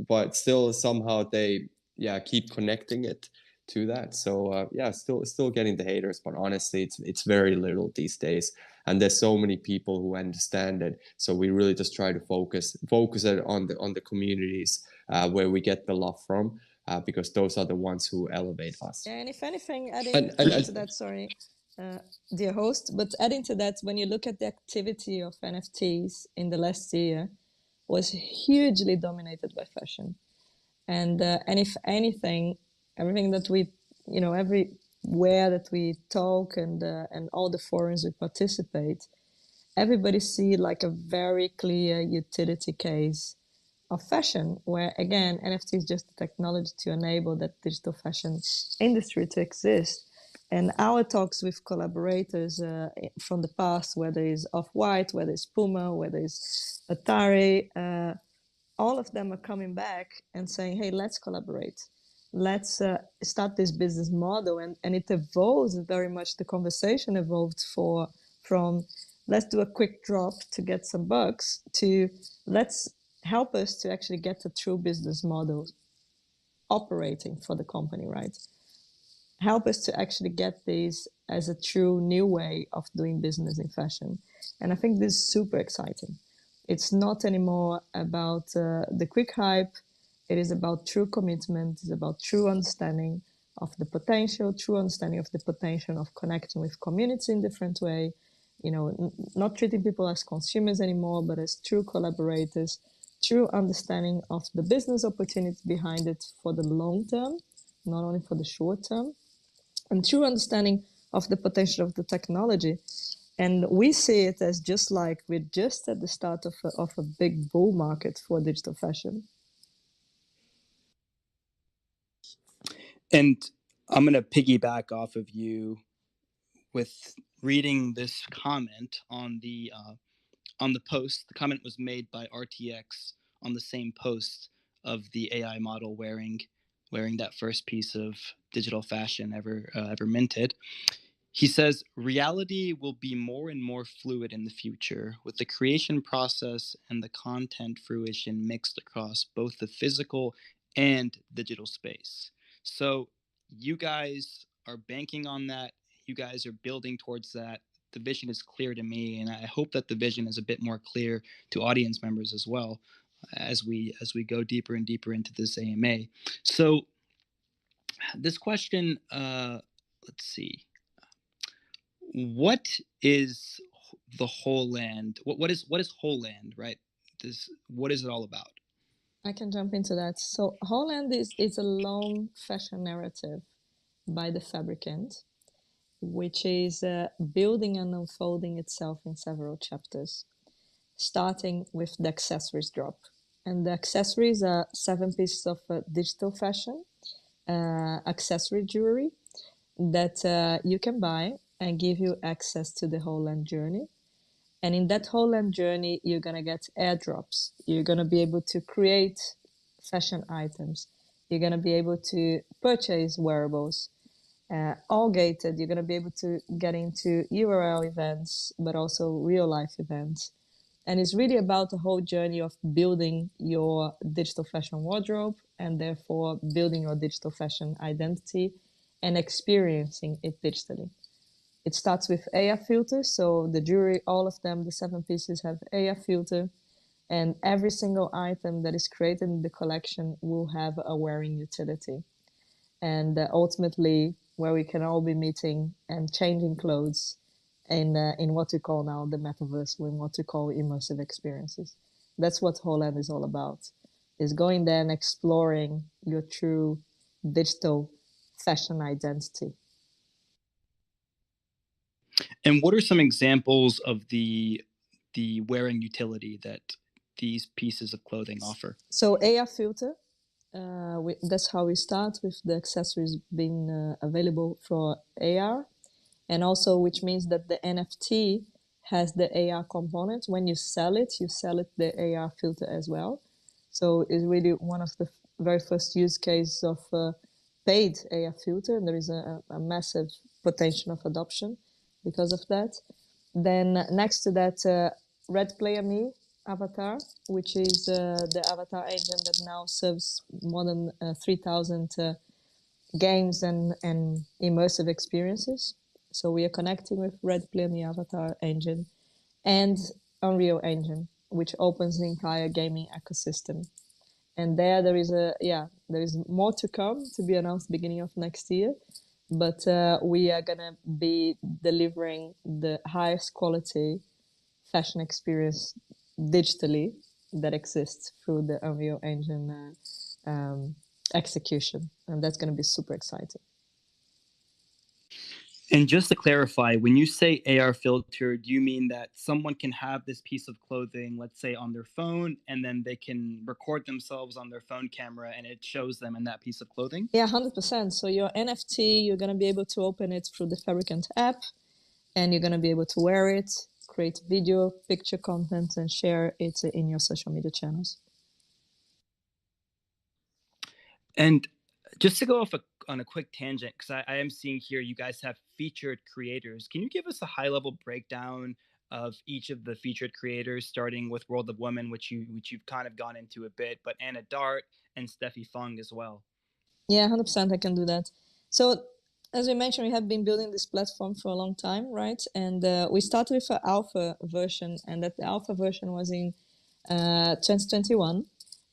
but still somehow they keep connecting it to that. So yeah, still getting the haters, but honestly, it's very little these days, and there's so many people who understand it. So we really just try to focus it on the communities where we get the love from, because those are the ones who elevate us. Yeah, and if anything, adding to that, sorry, dear host, but adding to that, when you look at the activity of NFTs in the last year, was hugely dominated by fashion, and if anything, everything that we, you know, everywhere that we talk and all the forums we participate, everybody see like a very clear utility case of fashion, where again NFT is just the technology to enable that digital fashion industry to exist. And our talks with collaborators from the past, whether it's Off-White, whether it's Puma, whether it's Atari, all of them are coming back and saying, hey, let's collaborate. Let's start this business model. And it evolves very much. The conversation evolved from let's do a quick drop to get some bucks to let's help us to actually get a true business model operating for the company, right? Help us to actually get this as a true new way of doing business in fashion. And I think this is super exciting. It's not anymore about the quick hype. It is about true commitment. It's about true understanding of the potential, true understanding of the potential of connecting with community in different way. You know, not treating people as consumers anymore, but as true collaborators, true understanding of the business opportunity behind it for the long term, not only for the short term, and true understanding of the potential of the technology. And we see it as just like we're just at the start of a big bull market for digital fashion. And I'm going to piggyback off of you with reading this comment on the post. The comment was made by RTX on the same post of the AI model wearing that first piece of digital fashion ever minted. He says, reality will be more and more fluid in the future, with the creation process and the content fruition mixed across both the physical and digital space. So you guys are banking on that. You guys are building towards that. The vision is clear to me, and I hope that the vision is a bit more clear to audience members as well as we go deeper and deeper into this AMA. So this question, let's see. What is the whole land? What is whole land, right? What is it all about? I can jump into that. So whole land is a long fashion narrative by the Fabricant, which is building and unfolding itself in several chapters, starting with the accessories drop. And the accessories are 7 pieces of digital fashion, accessory jewelry that you can buy and give you access to the whole land journey. And in that whole land journey, you're going to get airdrops. You're going to be able to create fashion items. You're going to be able to purchase wearables, all gated. You're going to be able to get into URL events, but also real life events. And it's really about the whole journey of building your digital fashion wardrobe and therefore building your digital fashion identity and experiencing it digitally. It starts with AR filters. So the jewelry, all of them, the 7 pieces have AR filter. And every single item that is created in the collection will have a wearing utility. And ultimately, where we can all be meeting and changing clothes in what we call now the metaverse, in what we call immersive experiences. That's what Whole Land is all about, is going there and exploring your true digital fashion identity. And what are some examples of the wearing utility that these pieces of clothing offer? So AR filter, that's how we start with the accessories being available for AR, and also which means that the NFT has the AR component. When you sell it the AR filter as well. So it's really one of the very first use cases of paid AR filter, and there is a massive potential of adoption because of that. Then next to that, Red Player Me avatar, which is the avatar engine that now serves more than 3,000 games and immersive experiences. So we are connecting with Red Player Me avatar engine and Unreal Engine, which opens the entire gaming ecosystem. And there is more to come, to be announced beginning of next year. But we are gonna be delivering the highest quality fashion experience digitally that exists through the Unreal Engine execution, and that's going to be super exciting. And just to clarify, when you say AR filter, do you mean that someone can have this piece of clothing, let's say on their phone, and then they can record themselves on their phone camera and it shows them in that piece of clothing? Yeah, 100%. So your NFT, you're going to be able to open it through the Fabricant app, and you're going to be able to wear it, create video, picture content, and share it in your social media channels. And just to go off on a quick tangent, because I am seeing here you guys have featured creators. Can you give us a high-level breakdown of each of the featured creators, starting with World of Women, which you've kind of gone into a bit, but Anna Dart and Steffi Fung as well? Yeah, 100% I can do that. So as we mentioned, we have been building this platform for a long time, right? And we started with an alpha version, and that alpha version was in 2021,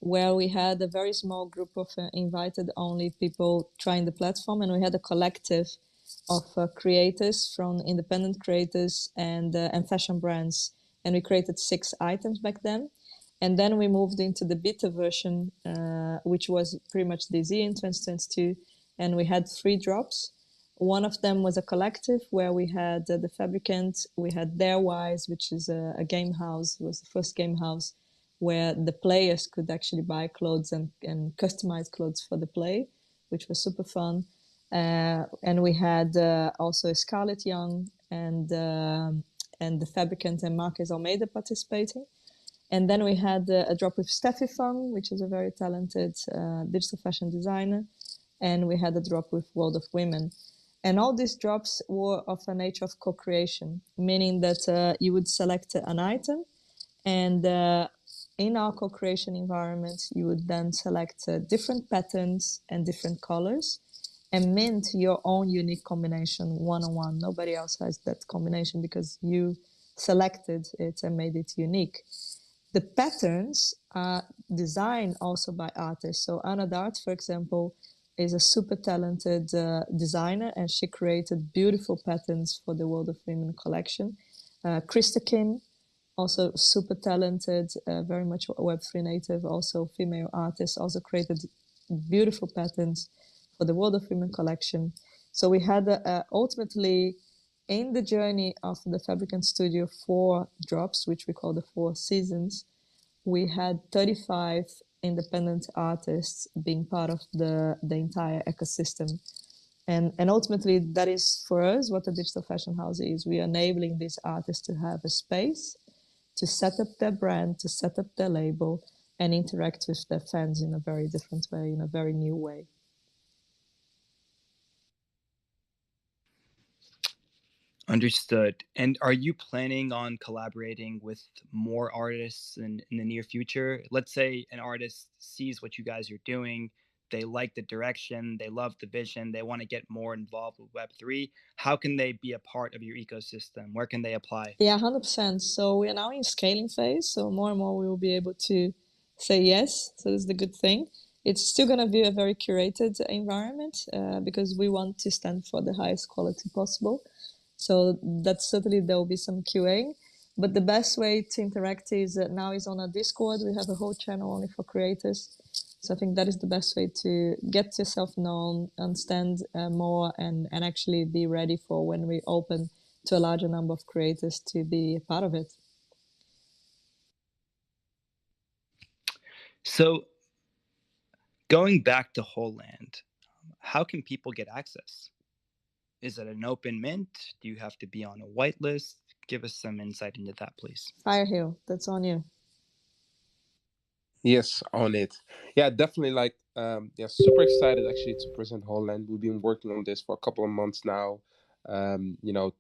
where we had a very small group of invited only people trying the platform, and we had a collective of creators from independent creators and fashion brands, and we created 6 items back then. And then we moved into the beta version, which was pretty much this year in 2022, and we had 3 drops. One of them was a collective where we had the Fabricant, we had Darewise, which is a game house, it was the first game house where the players could actually buy clothes and customize clothes for the play, which was super fun. And we had also Scarlett Young and the Fabricant and Marquez Almeida participating. And then we had a drop with Steffi Fung, which is a very talented digital fashion designer. And we had a drop with World of Women. And all these drops were of a nature of co-creation, meaning that you would select an item, and in our co-creation environment, you would then select different patterns and different colors and mint your own unique combination one-on-one. Nobody else has that combination because you selected it and made it unique. The patterns are designed also by artists. So Anna Dart, for example, is a super talented designer, and she created beautiful patterns for the World of Women collection. Krista Kim, also super talented, very much Web3 native, also female artist, also created beautiful patterns for the World of Women collection. So we had ultimately in the journey of the Fabricant Studio 4 drops, which we call the 4 seasons, we had 35 independent artists being part of the entire ecosystem. And ultimately, that is for us what a digital fashion house is. We are enabling these artists to have a space to set up their brand, to set up their label, and interact with their fans in a very different way, in a very new way. Understood. And are you planning on collaborating with more artists in the near future? Let's say an artist sees what you guys are doing, they like the direction, they love the vision, they want to get more involved with Web3. How can they be a part of your ecosystem? Where can they apply? Yeah, 100%. So we are now in scaling phase. So more and more we will be able to say yes. So that's the good thing. It's still going to be a very curated environment because we want to stand for the highest quality possible. So that's certainly there will be some QA. But the best way to interact is now is on our Discord. We have a whole channel only for creators. So I think that is the best way to get yourself known, understand more, and actually be ready for when we open to a larger number of creators to be a part of it. So going back to Whole Land, how can people get access? Is it an open mint? Do you have to be on a whitelist? Give us some insight into that, please. Firehill, that's on you. Yes, on it. Yeah, definitely. Like, yeah, super excited actually to present Holland. We've been working on this for a couple of months now.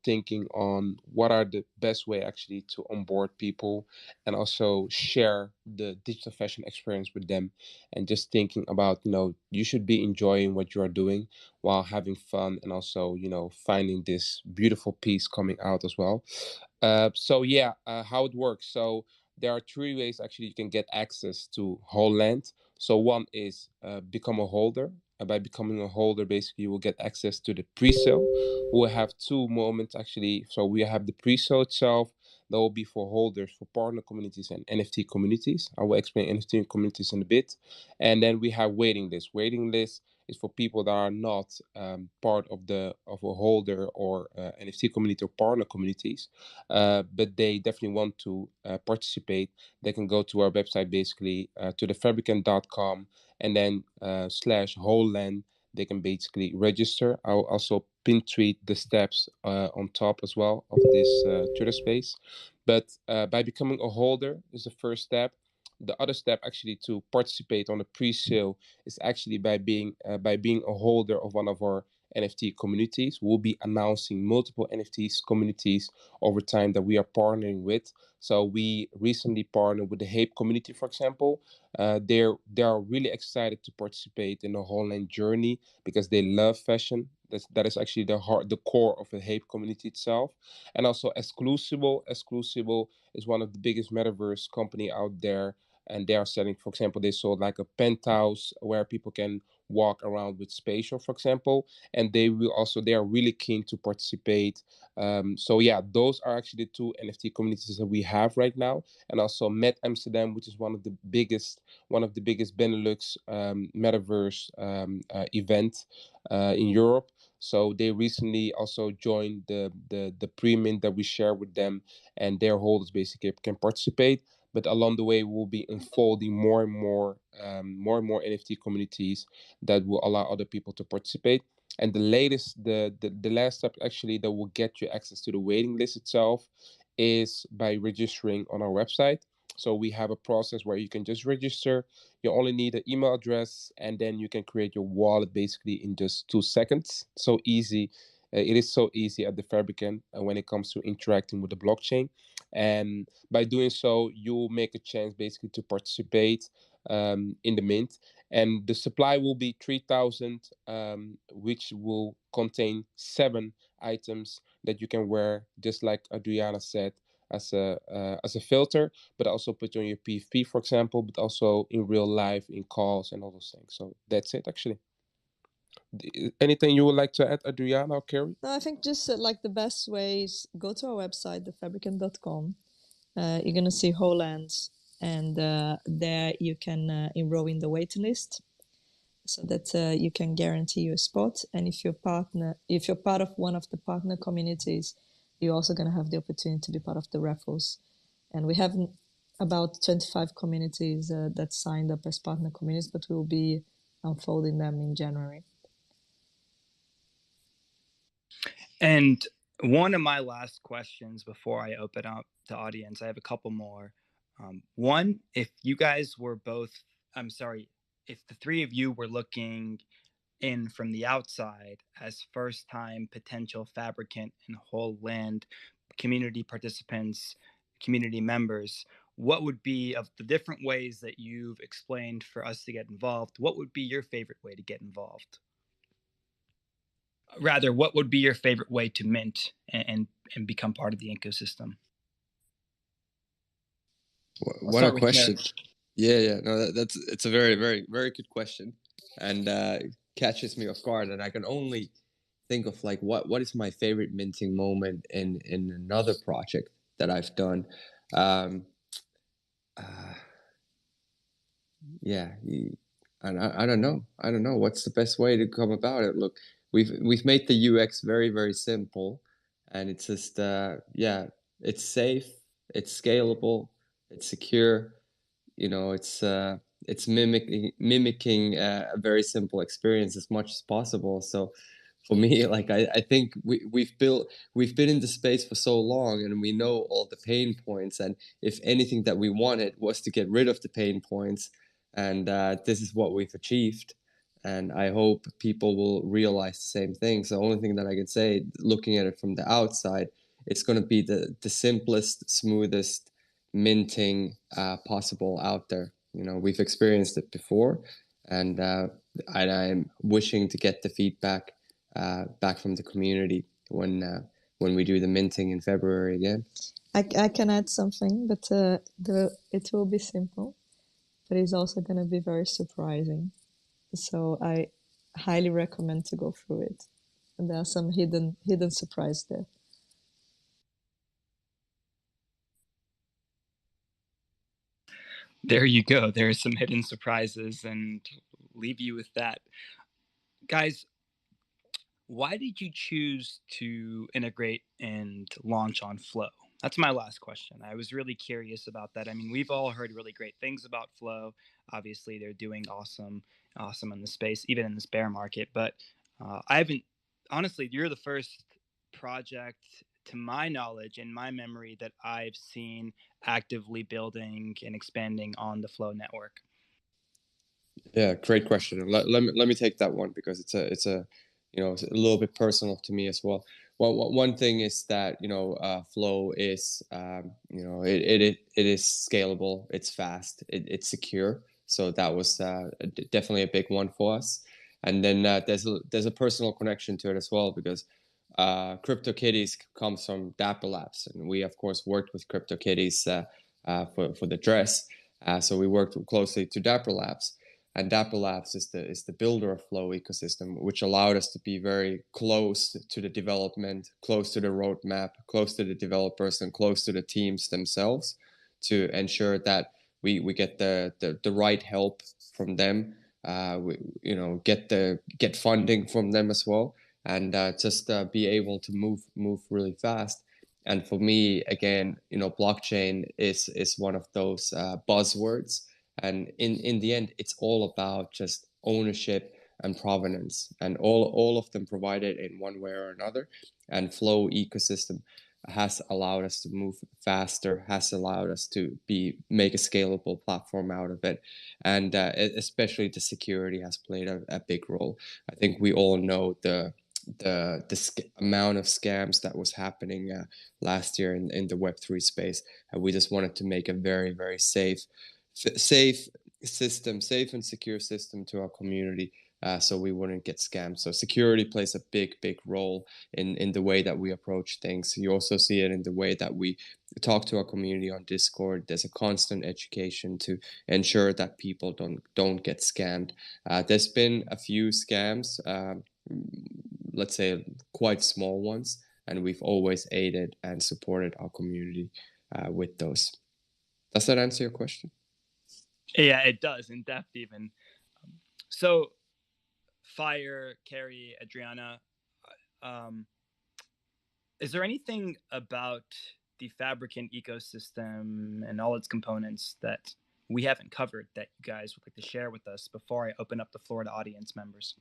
Thinking on what are the best way actually to onboard people and also share the digital fashion experience with them, and just thinking about you should be enjoying what you are doing while having fun, and also finding this beautiful piece coming out as well. So yeah, how it works. So there are 3 ways actually you can get access to whole land. So one is become a holder. And by becoming a holder, basically you will get access to the pre-sale. We'll have 2 moments actually. So we have the pre-sale itself. That will be for holders, for partner communities, and NFT communities. I will explain NFT communities in a bit. And then we have waiting list. Waiting list is for people that are not part of a holder or NFT community or partner communities, but they definitely want to participate. They can go to our website, basically to the fabricant.com, and then slash wholeland. They can basically register. I'll also pin tweet the steps on top as well of this Twitter space. But by becoming a holder is the first step. The other step actually to participate on the pre-sale is actually by being a holder of one of our NFT communities. We'll be announcing multiple NFTs communities over time that we are partnering with. So we recently partnered with the Hape community, for example. They are really excited to participate in the Holland journey because they love fashion. That is actually the core of the Hape community itself. And also Exclusible is one of the biggest metaverse company out there, and they are selling, for example, they sold like a penthouse where people can walk around with spatial, for example, and they are really keen to participate. So yeah, those are actually the two NFT communities that we have right now. And also Met Amsterdam, which is one of the biggest Benelux metaverse event in Europe. So they recently also joined the pre-mint that we share with them, and their holders basically can participate. But along the way, we'll be unfolding more and more NFT communities that will allow other people to participate. And the last step actually that will get you access to the waiting list itself is by registering on our website. So we have a process where you can just register. You only need an email address, and then you can create your wallet basically in just 2 seconds. So easy. It is so easy at the Fabricant when it comes to interacting with the blockchain. And by doing so, you'll make a chance basically to participate in the mint. And the supply will be 3,000, which will contain 7 items that you can wear, just like Adriana said, as a filter, but also put on your PFP, for example, but also in real life, in calls and all those things. So that's it, actually. Anything you would like to add, Adriana or Carrie? No, I think just like the best ways, go to our website, thefabricant.com. You're going to see Hollands, and there you can enroll in the waiting list so that you can guarantee your spot. And if you're part of one of the partner communities, you're also going to have the opportunity to be part of the raffles. And we have about 25 communities that signed up as partner communities, but we'll be unfolding them in January. And one of my last questions before I open up the audience, I have a couple more. One, if you guys were if the three of you were looking in from the outside as first-time potential Fabricant and whole land community participants, community members, what would be, of the different ways that you've explained for us to get involved, what would be your favorite way to get involved? Rather, what would be your favorite way to mint and become part of the ecosystem? What a question. Yeah. No, it's a very, very, very good question, and catches me off guard. And I can only think of like what is my favorite minting moment in another project that I've done. Yeah, I don't know. I don't know what's the best way to come about it. Look, we've made the UX very, very simple, and it's just it's safe, it's scalable, it's secure. You know, it's mimicking a very simple experience as much as possible. So for me, like I think we've been in the space for so long, and we know all the pain points, and if anything that we wanted was to get rid of the pain points, and this is what we've achieved. And I hope people will realize the same thing. So the only thing that I can say, looking at it from the outside, it's going to be the simplest, smoothest minting possible out there. You know, we've experienced it before, and I'm wishing to get the feedback back from the community when we do the minting in February again. I can add something, but it will be simple, but it's also going to be very surprising. So I highly recommend to go through it. And there are some hidden surprise there. There you go. There are some hidden surprises, and leave you with that. Guys, why did you choose to integrate and launch on Flow? That's my last question. I was really curious about that. I mean, we've all heard really great things about Flow. Obviously, they're doing awesome in the space, even in this bear market. But I haven't, honestly, you're the first project, to my knowledge, in my memory, that I've seen actively building and expanding on the Flow network. Yeah, great question. Let me take that one because it's a it's a little bit personal to me as well. Well, one thing is that Flow is it is scalable, it's fast, it's secure. So that was definitely a big one for us. And then there's a personal connection to it as well because CryptoKitties comes from Dapper Labs, and we of course worked with CryptoKitties for the dress. So we worked closely to Dapper Labs. And Dapper Labs is the builder of Flow ecosystem, which allowed us to be very close to the development, close to the roadmap, close to the developers, and close to the teams themselves to ensure that we get the right help from them. Get funding from them as well, and just be able to move really fast. And for me, again, blockchain is one of those buzzwords. And in the end, it's all about just ownership and provenance, and all of them provided in one way or another. And Flow ecosystem has allowed us to move faster, has allowed us to make a scalable platform out of it, and especially the security has played a big role. I think we all know the amount of scams that was happening last year in the Web3 space, and we just wanted to make a very, very safe and secure system to our community, so we wouldn't get scammed. So security plays a big role in the way that we approach things. You also see it in the way that we talk to our community on Discord. There's a constant education to ensure that people don't get scammed. There's been a few scams, let's say quite small ones, and we've always aided and supported our community with those. Does that answer your question? Yeah, it does, in depth even. So, Fire, Carrie, Adriana, is there anything about the Fabricant ecosystem and all its components that we haven't covered that you guys would like to share with us before I open up the floor to audience members?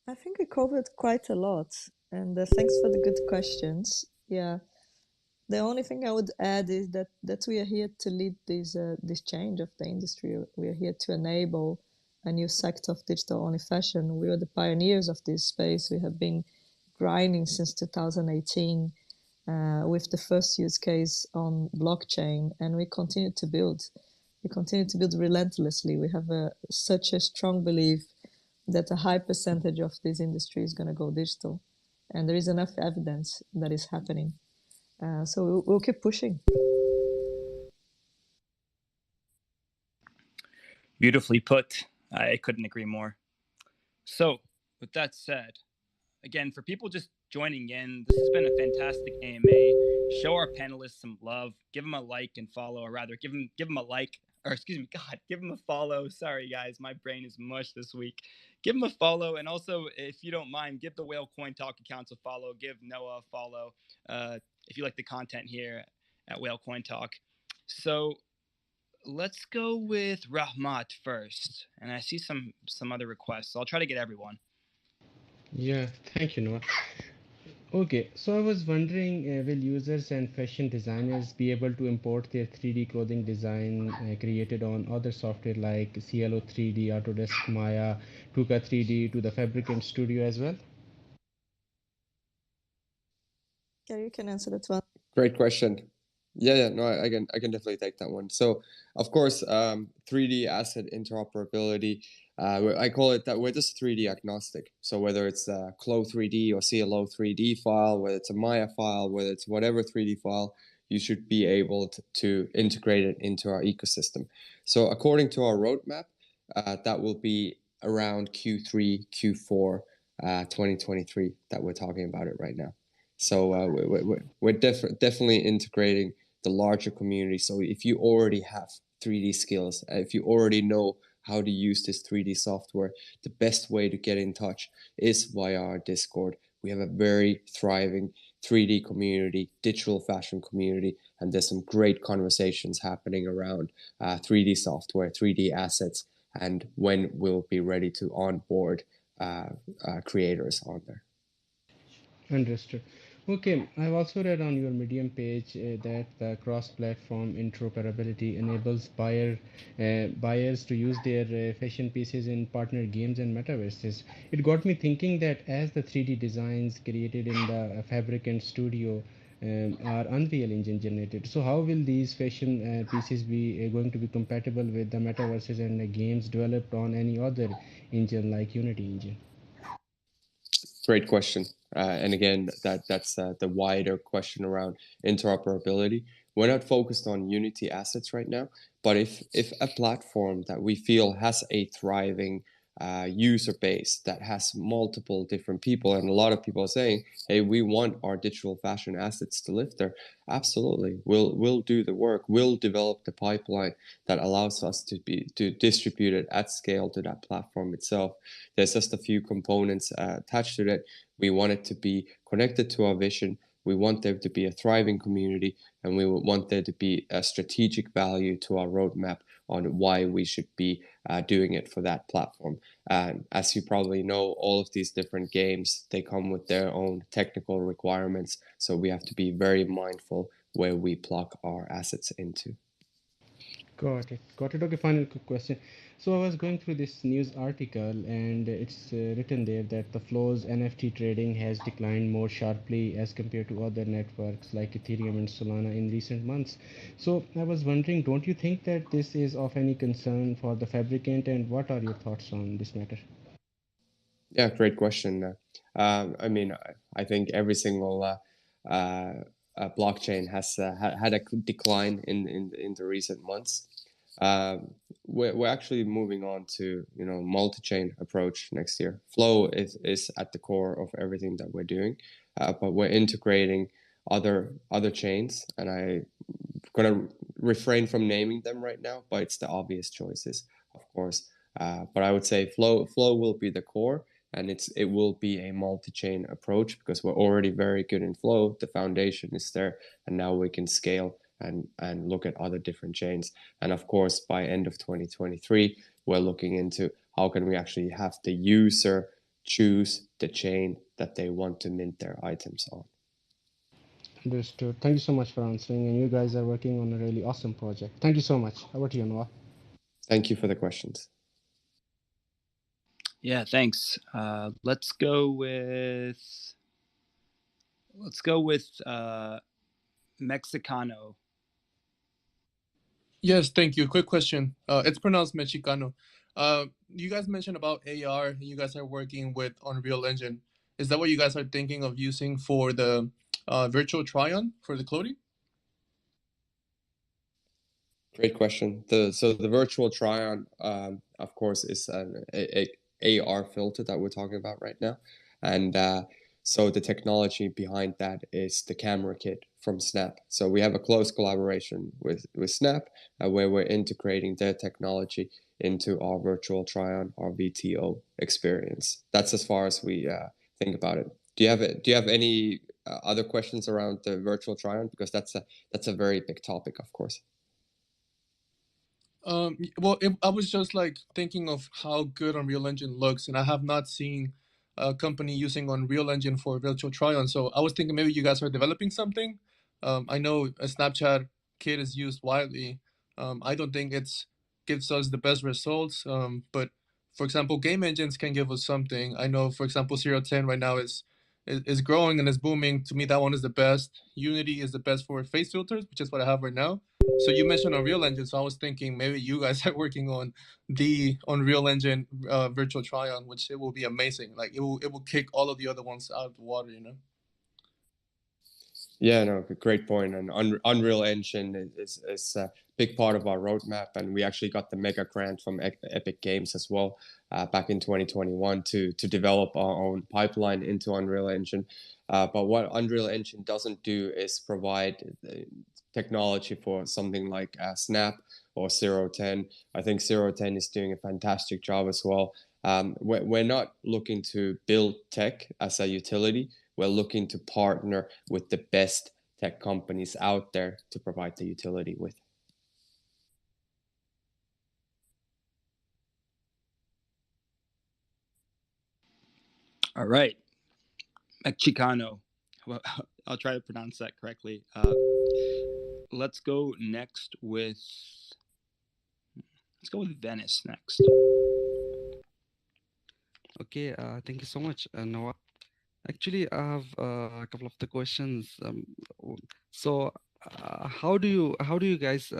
I think we covered quite a lot, and thanks for the good questions. Yeah, the only thing I would add is that we are here to lead this change of the industry. We are here to enable a new sector of digital-only fashion. We are the pioneers of this space. We have been grinding since 2018 with the first use case on blockchain, and we continue to build. We continue to build relentlessly. We have such a strong belief that a high percentage of this industry is going to go digital, and there is enough evidence that is happening. So we'll keep pushing. Beautifully put. I couldn't agree more. So, with that said, again, for people just joining in, this has been a fantastic AMA. Show our panelists some love. Give them a like and follow, or rather, give them a like, or excuse me, God, give them a follow. Sorry, guys, my brain is mush this week. Give them a follow, and also, if you don't mind, give the Whale Coin Talk accounts a follow. Give Noah a follow if you like the content here at Whale Coin Talk. So let's go with Rahmat first, and I see some other requests. So I'll try to get everyone. Yeah, thank you, Noah. Okay, so I was wondering, will users and fashion designers be able to import their 3D clothing design created on other software like CLO 3D, Autodesk Maya, Tuka 3D to the Fabricant Studio as well? Yeah, you can answer that one. Great question. Yeah, no, I can definitely take that one. So, of course, 3D asset interoperability. I call it that we're just 3D agnostic. So whether it's a CLO 3D or CLO 3D file, whether it's a Maya file, whether it's whatever 3D file, you should be able to integrate it into our ecosystem. So according to our roadmap, that will be around Q3, Q4, 2023 that we're talking about it right now. So we're definitely integrating the larger community. So if you already have 3D skills, if you already know how to use this 3D software, the best way to get in touch is via our Discord. We have a very thriving 3D community, digital fashion community, and there's some great conversations happening around 3D software, 3D assets, and when we'll be ready to onboard creators on there. Understood. Okay, I've also read on your Medium page that the cross-platform interoperability enables buyers to use their fashion pieces in partner games and metaverses. It got me thinking that as the 3D designs created in the Fabricant studio are Unreal Engine generated, so how will these fashion pieces be going to be compatible with the metaverses and the games developed on any other engine like Unity engine? Great question. And again, that's the wider question around interoperability. We're not focused on Unity assets right now, but if a platform that we feel has a thriving user base that has multiple different people, and a lot of people are saying, "Hey, we want our digital fashion assets to live there." Absolutely, we'll do the work. We'll develop the pipeline that allows us to distribute it at scale to that platform itself. There's just a few components attached to it. We want it to be connected to our vision. We want there to be a thriving community, and we want there to be a strategic value to our roadmap on why we should be doing it for that platform. And as you probably know, all of these different games, they come with their own technical requirements. So we have to be very mindful where we plug our assets into. Got it. Got it. Okay, final quick question. So I was going through this news article, and it's written there that the Flow's NFT trading has declined more sharply as compared to other networks like Ethereum and Solana in recent months. So I was wondering, don't you think that this is of any concern for the Fabricant, and what are your thoughts on this matter? Yeah, great question. I mean, I think every single blockchain has had a decline in the recent months. We're actually moving on to multi-chain approach next year. Flow is at the core of everything that we're doing, but we're integrating other chains, and I'm gonna refrain from naming them right now, but it's the obvious choices, of course. But I would say Flow will be the core, and it will be a multi-chain approach because we're already very good in Flow. The foundation is there, and now we can scale and look at other different chains. And of course, by end of 2023, we're looking into how can we actually have the user choose the chain that they want to mint their items on. Understood. Thank you so much for answering, and you guys are working on a really awesome project. Thank you so much. How about you, Noah? Thank you for the questions. Yeah, thanks. Let's go with Mexicano. Yes, thank you. Quick question. It's pronounced Mexicano. You guys mentioned about AR, and you guys are working with Unreal Engine. Is that what you guys are thinking of using for the virtual try-on for the clothing? Great question. So the virtual try-on, of course, is an AR filter that we're talking about right now, and so the technology behind that is the camera kit from Snap. So we have a close collaboration with Snap, where we're integrating their technology into our virtual try-on, our VTO experience. That's as far as we think about it. Do you have any other questions around the virtual try-on? Because that's a very big topic, of course. Well, I was just like thinking of how good Unreal Engine looks, and I have not seen a company using Unreal Engine for virtual try-on. So I was thinking maybe you guys are developing something. I know a Snapchat kit is used widely. I don't think it's gives us the best results. But for example, game engines can give us something. I know, for example, Serial 10 right now is growing and is booming. To me, that one is the best. Unity is the best for face filters, which is what I have right now. So you mentioned Unreal Engine, so I was thinking maybe you guys are working on the Unreal Engine virtual try-on, which it will be amazing. Like it will kick all of the other ones out of the water, you know? Yeah, no, great point. And Unreal Engine is a big part of our roadmap, and we actually got the mega grant from Epic Games as well back in 2021 to develop our own pipeline into Unreal Engine. But what Unreal Engine doesn't do is provide technology for something like Snap or 010. I think 010 is doing a fantastic job as well. We're not looking to build tech as a utility. We're looking to partner with the best tech companies out there to provide the utility with. All right. Mexicano. Well, I'll try to pronounce that correctly. Let's go with Venice next. Okay, thank you so much, Noah. Actually, I have a couple of the questions. So, how do you guys,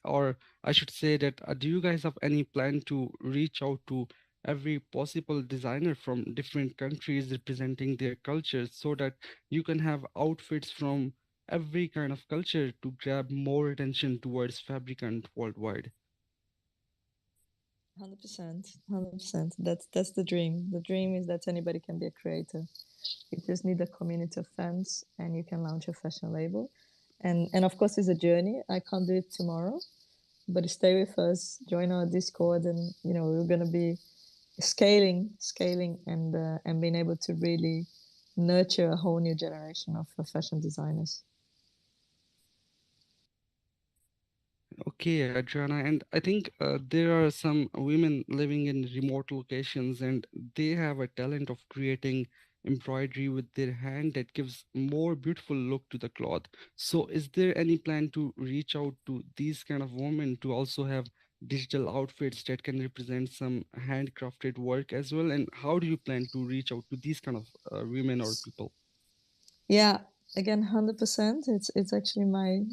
or I should say that, do you guys have any plan to reach out to every possible designer from different countries representing their cultures, so that you can have outfits from every kind of culture to grab more attention towards Fabricant worldwide? 100%, 100%. That's the dream. The dream is that anybody can be a creator. You just need a community of fans, and you can launch a fashion label. And of course, it's a journey. I can't do it tomorrow, but stay with us. Join our Discord, and we're gonna be scaling, and being able to really nurture a whole new generation of fashion designers. Okay, Adriana, and I think there are some women living in remote locations, and they have a talent of creating embroidery with their hand that gives more beautiful look to the cloth. So, is there any plan to reach out to these kind of women to also have digital outfits that can represent some handcrafted work as well? And how do you plan to reach out to these kind of women or people? Yeah, again, 100%. It's actually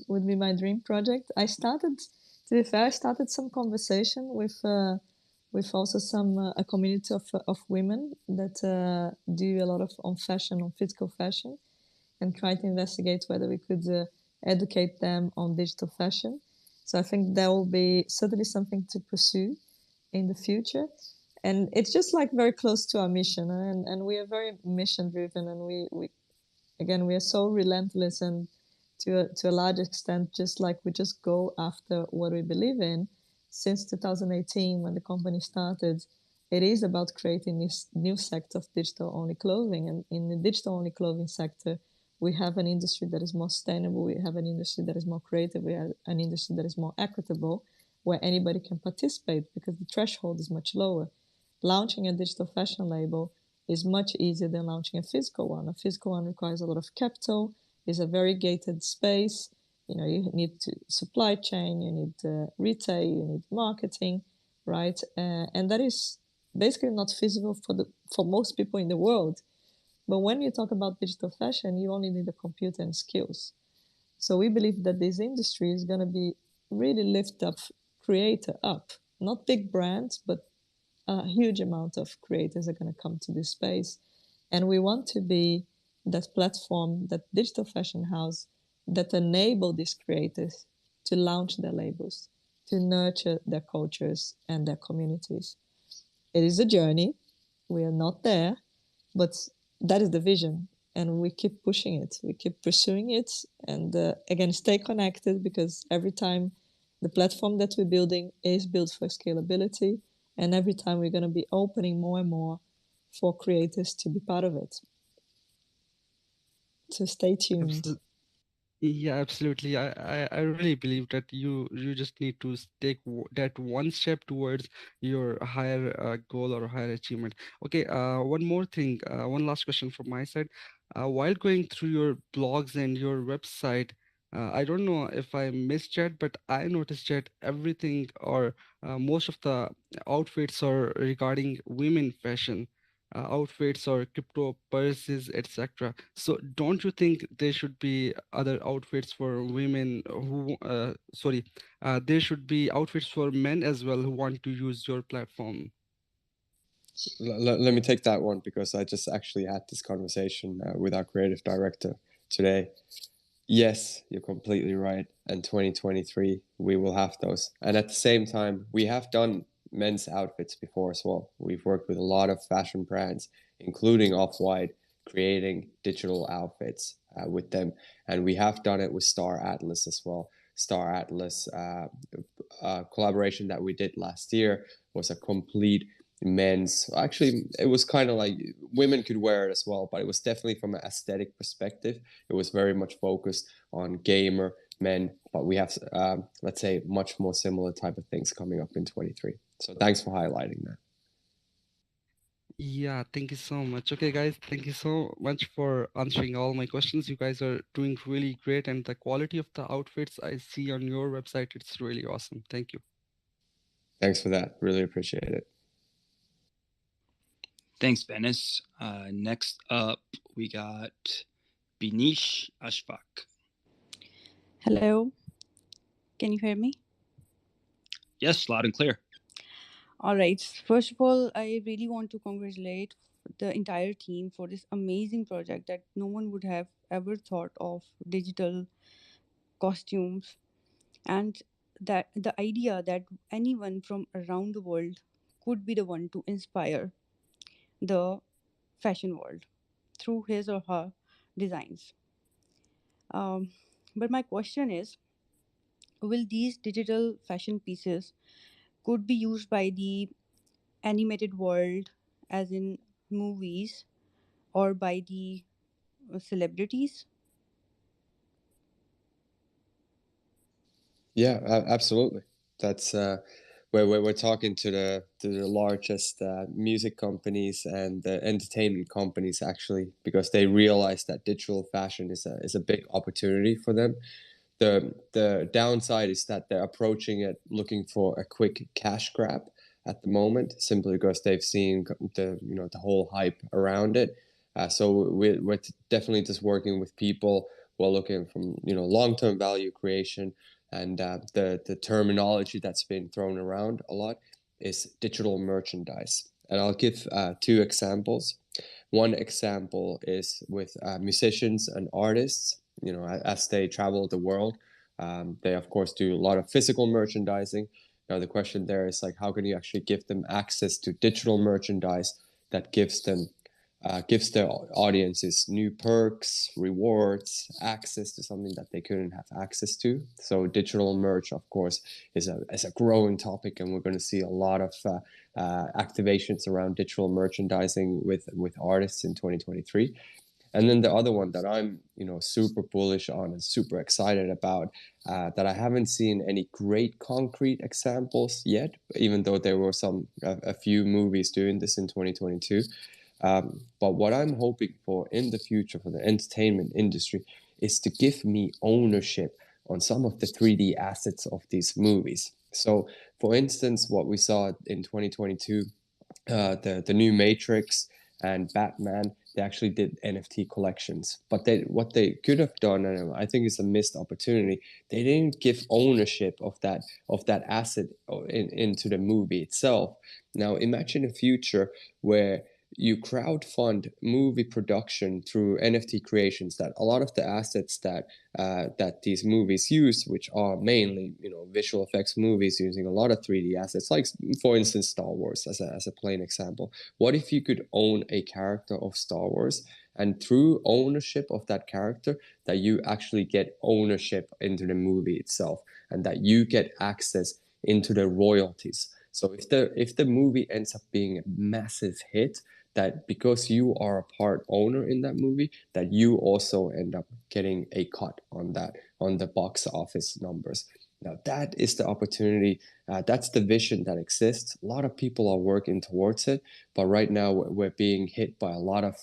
would be my dream project. To be fair, I started some conversation with also some a community of women that do a lot of on physical fashion, and try to investigate whether we could educate them on digital fashion. So I think that will be certainly something to pursue in the future. And it's just like very close to our mission, and we are very mission driven, and we are so relentless, and to a large extent, just like we just go after what we believe in. Since 2018, when the company started, it is about creating this new sector of digital-only clothing. And in the digital-only clothing sector, we have an industry that is more sustainable, we have an industry that is more creative, we have an industry that is more equitable, where anybody can participate because the threshold is much lower. Launching a digital fashion label is much easier than launching a physical one. A physical one requires a lot of capital, is a very gated space. You need supply chain, you need retail, you need marketing, right? And that is basically not feasible for most people in the world. But when you talk about digital fashion, you only need a computer and skills. So we believe that this industry is going to be really lift up creator up, not big brands, but a huge amount of creators are going to come to this space. And we want to be that platform, that digital fashion house that enable these creators to launch their labels, to nurture their cultures and their communities. It is a journey. We are not there, but that is the vision. And we keep pushing it. We keep pursuing it. And again, stay connected, because every time the platform that we're building is built for scalability. And every time we're going to be opening more and more for creators to be part of it. So stay tuned. Yeah, absolutely. I really believe that you just need to take that one step towards your higher goal or higher achievement. Okay, one more thing, one last question from my side. While going through your blogs and your website, I don't know if I missed that, but I noticed that everything or most of the outfits are regarding women fashion. Outfits or crypto purses, etc. So don't you think there should be other outfits for women who, there should be outfits for men as well who want to use your platform? Let me take that one, because I just actually had this conversation with our creative director today. Yes, you're completely right. In 2023, we will have those. And at the same time, we have done men's outfits before as well. We've worked with a lot of fashion brands, including Off-White, creating digital outfits with them. And we have done it with Star Atlas as well. Star Atlas collaboration that we did last year was a complete men's. Actually, it was kind of like women could wear it as well, but it was definitely from an aesthetic perspective. It was very much focused on gamer men, but we have, let's say, much more similar type of things coming up in 23. So thanks for highlighting that. Yeah, thank you so much. Okay, guys, thank you so much for answering all my questions. You guys are doing really great, and the quality of the outfits I see on your website, it's really awesome. Thank you. Thanks for that. Really appreciate it. Thanks, Benis. Next up, we got Binish Ashfaq. Hello, can you hear me? Yes, loud and clear. All right. First of all, I really want to congratulate the entire team for this amazing project that no one would have ever thought of digital costumes, and that the idea that anyone from around the world could be the one to inspire the fashion world through his or her designs. But my question is, will these digital fashion pieces could be used by the animated world, as in movies, or by the celebrities? Yeah, absolutely. That's where we're talking to the largest music companies and the entertainment companies, actually, because they realize that digital fashion is a big opportunity for them. The downside is that they're approaching it looking for a quick cash grab at the moment, simply because they've seen the whole hype around it. So we're definitely just working with people who are looking from long-term value creation, and the terminology that's been thrown around a lot is digital merchandise. And I'll give two examples. One example is with musicians and artists. As they travel the world, they of course do a lot of physical merchandising. Now the question there is like, how can you actually give them access to digital merchandise that gives their audiences new perks, rewards, access to something that they couldn't have access to. So digital merch, of course, is a growing topic, and we're going to see a lot of activations around digital merchandising with artists in 2023. And then the other one that I'm, super bullish on and super excited about, that I haven't seen any great concrete examples yet, even though there were a few movies doing this in 2022. But what I'm hoping for in the future for the entertainment industry is to give me ownership on some of the 3D assets of these movies. So, for instance, what we saw in 2022, the new Matrix and Batman, they actually did NFT collections. But what they could have done, and I think it's a missed opportunity, they didn't give ownership of that asset into the movie itself. Now imagine a future where you crowdfund movie production through NFT creations, that a lot of the assets that these movies use, which are mainly visual effects movies using a lot of 3D assets, like for instance Star Wars as a plain example. What if you could own a character of Star Wars, and through ownership of that character, that you actually get ownership into the movie itself, and that you get access into the royalties. So if the movie ends up being a massive hit, that because you are a part owner in that movie, that you also end up getting a cut on the box office numbers. Now that is the opportunity. That's the vision that exists. A lot of people are working towards it, but right now we're being hit by a lot of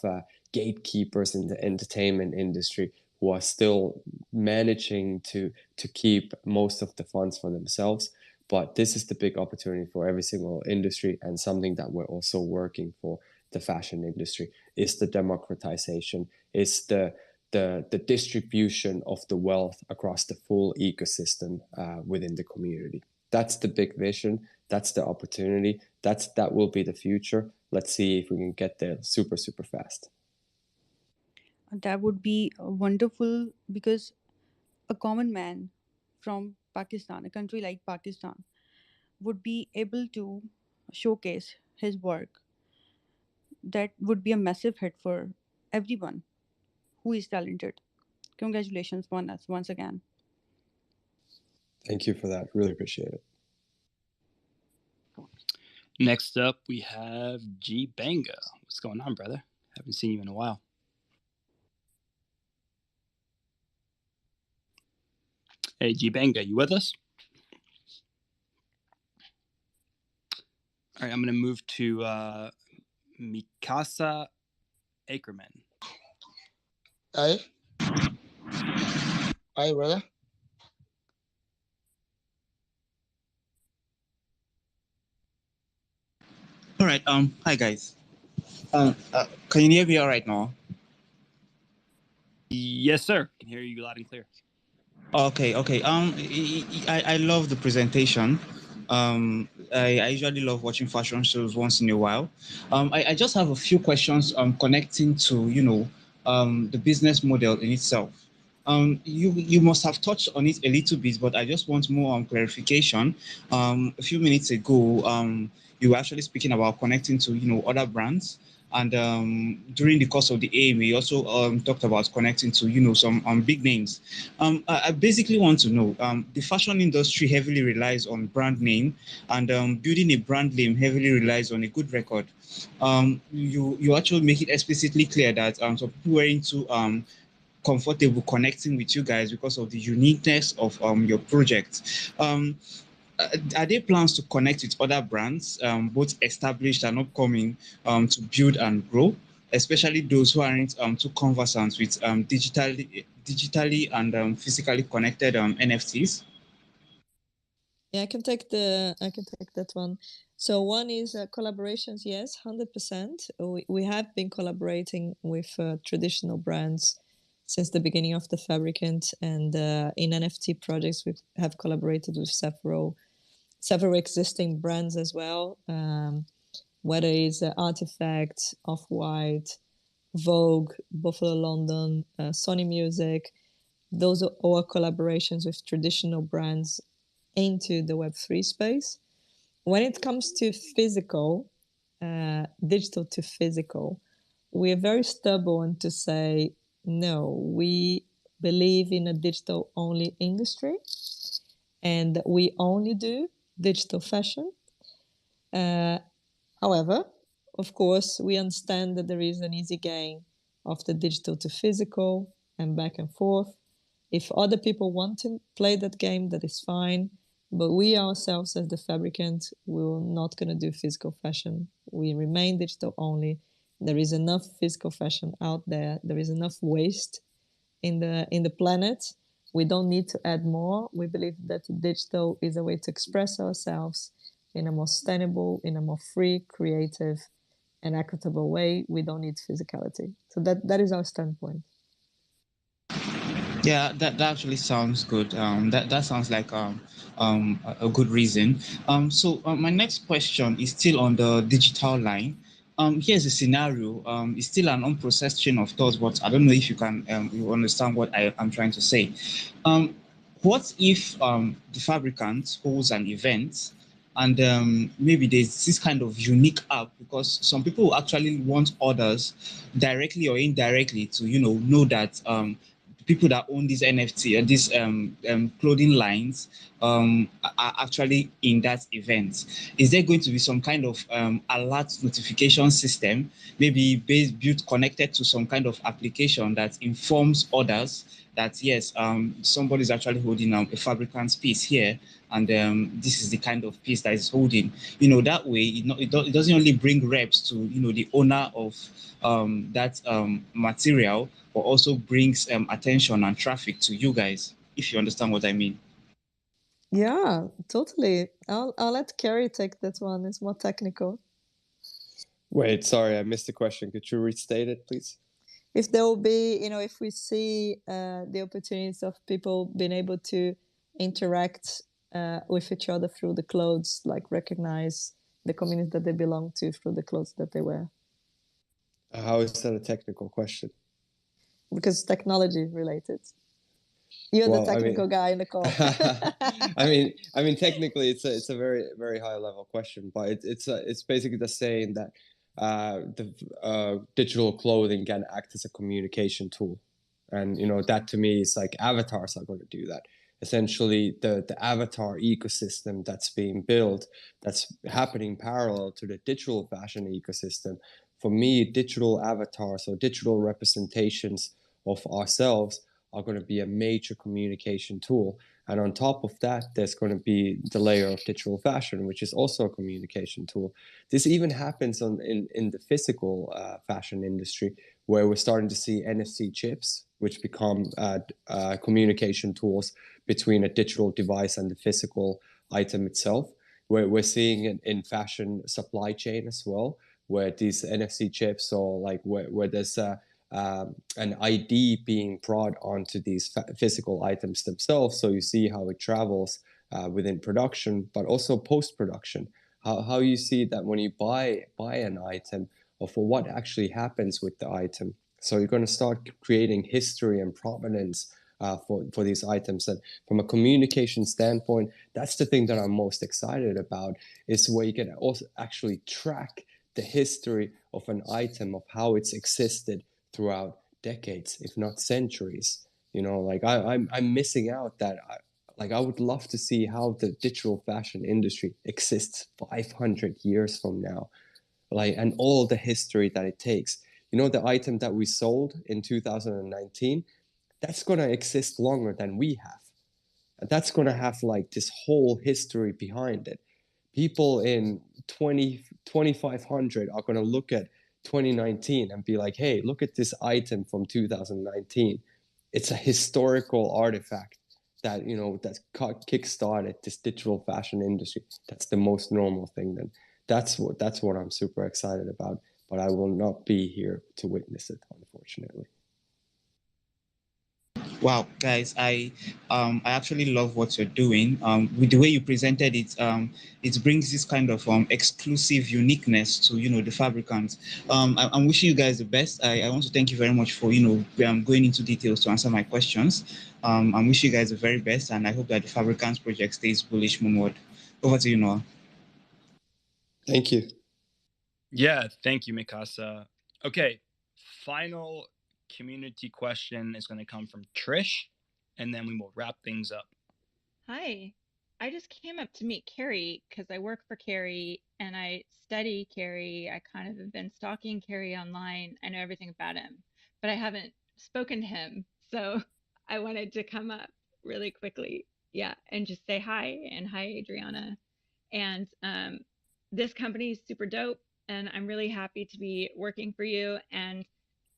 gatekeepers in the entertainment industry who are still managing to keep most of the funds for themselves. But this is the big opportunity for every single industry, and something that we're also working for the fashion industry, is the democratization, is the distribution of the wealth across the full ecosystem within the community. That's the big vision. That's the opportunity. That will be the future. Let's see if we can get there super, super fast. That would be wonderful, because a common man from Pakistan, a country like Pakistan, would be able to showcase his work. That would be a massive hit for everyone who is talented. Congratulations once again. Thank you for that. Really appreciate it. Next up, we have G Banga. What's going on, brother? Haven't seen you in a while. Hey, G Banga, you with us? All right, I'm going to move to Mikasa Ackerman. Hi. Hi, brother. All right. Hi guys. Can you hear me all right now? Yes, sir. I can hear you loud and clear. Okay. I love the presentation. I usually love watching fashion shows once in a while. I just have a few questions connecting to the business model in itself. You must have touched on it a little bit, but I just want more clarification. A few minutes ago, you were actually speaking about connecting to other brands. And during the course of the AIM, we also talked about connecting to some big names. I basically want to know, the fashion industry heavily relies on brand name, and building a brand name heavily relies on a good record. You actually make it explicitly clear that some people were into comfortable connecting with you guys because of the uniqueness of your project. Are there plans to connect with other brands, both established and upcoming, to build and grow, especially those who aren't too conversant with digitally and physically connected NFTs? Yeah, I can take that one. So one is collaborations. Yes, 100%. We have been collaborating with traditional brands since the beginning of the Fabricant, and in NFT projects we have collaborated with several existing brands as well. Whether it's Artifact, Off-White, Vogue, Buffalo London, Sony Music. Those are all collaborations with traditional brands into the Web3 space. When it comes to physical, digital to physical, we are very stubborn to say, no, we believe in a digital only industry and we only do digital fashion. However, of course, we understand that there is an easy gain of the digital to physical and back and forth. If other people want to play that game, that is fine. But we ourselves, as the Fabricant, we're not going to do physical fashion. We remain digital only. There is enough physical fashion out there. There is enough waste in the planet. We don't need to add more. We believe that digital is a way to express ourselves in a more sustainable, in a more free, creative, and equitable way. We don't need physicality. So that is our standpoint. Yeah, that actually sounds good. That sounds like a good reason. So my next question is still on the digital line. Here's a scenario. It's still an unprocessed chain of thoughts, but I don't know if you understand what I'm trying to say. What if the Fabricant holds an event and maybe there's this kind of unique app, because some people actually want orders directly or indirectly to know that people that own these NFT and these clothing lines are actually in that event. Is there going to be some kind of alert notification system, maybe built connected to some kind of application that informs others that yes, somebody is actually holding a Fabricant's piece here, and this is the kind of piece that is holding. That way it doesn't only bring reps to the owner of that material, but also brings attention and traffic to you guys, if you understand what I mean. Yeah, totally. I'll let Carrie take that one. It's more technical. Wait, sorry, I missed the question. Could you restate it, please? If there will be, if we see the opportunities of people being able to interact with each other through the clothes, like recognize the community that they belong to through the clothes that they wear. How is that a technical question? Because it's technology related. You're the technical guy in the call. I mean, technically, it's a very very high level question, but it's basically just saying that the digital clothing can act as a communication tool. And that to me is like avatars are going to do that. Essentially, the avatar ecosystem that's being built, that's happening parallel to the digital fashion ecosystem. For me, digital avatars or digital representations of ourselves are going to be a major communication tool. And on top of that, there's going to be the layer of digital fashion, which is also a communication tool. This even happens in the physical fashion industry, where we're starting to see NFC chips, which become communication tools between a digital device and the physical item itself. We're seeing it in fashion supply chain as well, where these NFC chips or like where there's an ID being brought onto these physical items themselves. So you see how it travels within production, but also post-production. How you see that when you buy an item, or for what actually happens with the item. So you're going to start creating history and provenance for these items. And from a communication standpoint, that's the thing that I'm most excited about, is where you can also actually track the history of an item, of how it's existed throughout decades, if not centuries. Like I'm missing out that I would love to see how the digital fashion industry exists 500 years from now, and all the history that it takes. The item that we sold in 2019, that's going to exist longer than we have. And that's going to have like this whole history behind it. People in 2500 are going to look at 2019 and be like, hey, look at this item from 2019. It's a historical artifact that that kick-started this digital fashion industry. That's the most normal thing. Then that's what I'm super excited about, but I will not be here to witness it, unfortunately. Wow, guys, I actually love what you're doing. With the way you presented it, it brings this kind of exclusive uniqueness to the Fabricant. I'm wishing you guys the best. I want to thank you very much for going into details to answer my questions. I'm wishing you guys the very best, and I hope that the Fabricant project stays bullish moonward. Over to you, Noah. Thank you. Yeah, thank you, Mikasa. Okay, final community question is going to come from Trish, and then we will wrap things up. Hi. I just came up to meet Carrie because I work for Carrie and I study Carrie. I kind of have been stalking Carrie online. I know everything about him, but I haven't spoken to him. So I wanted to come up really quickly. Yeah, and just say hi and hi, Adriana. And this company is super dope, and I'm really happy to be working for you. And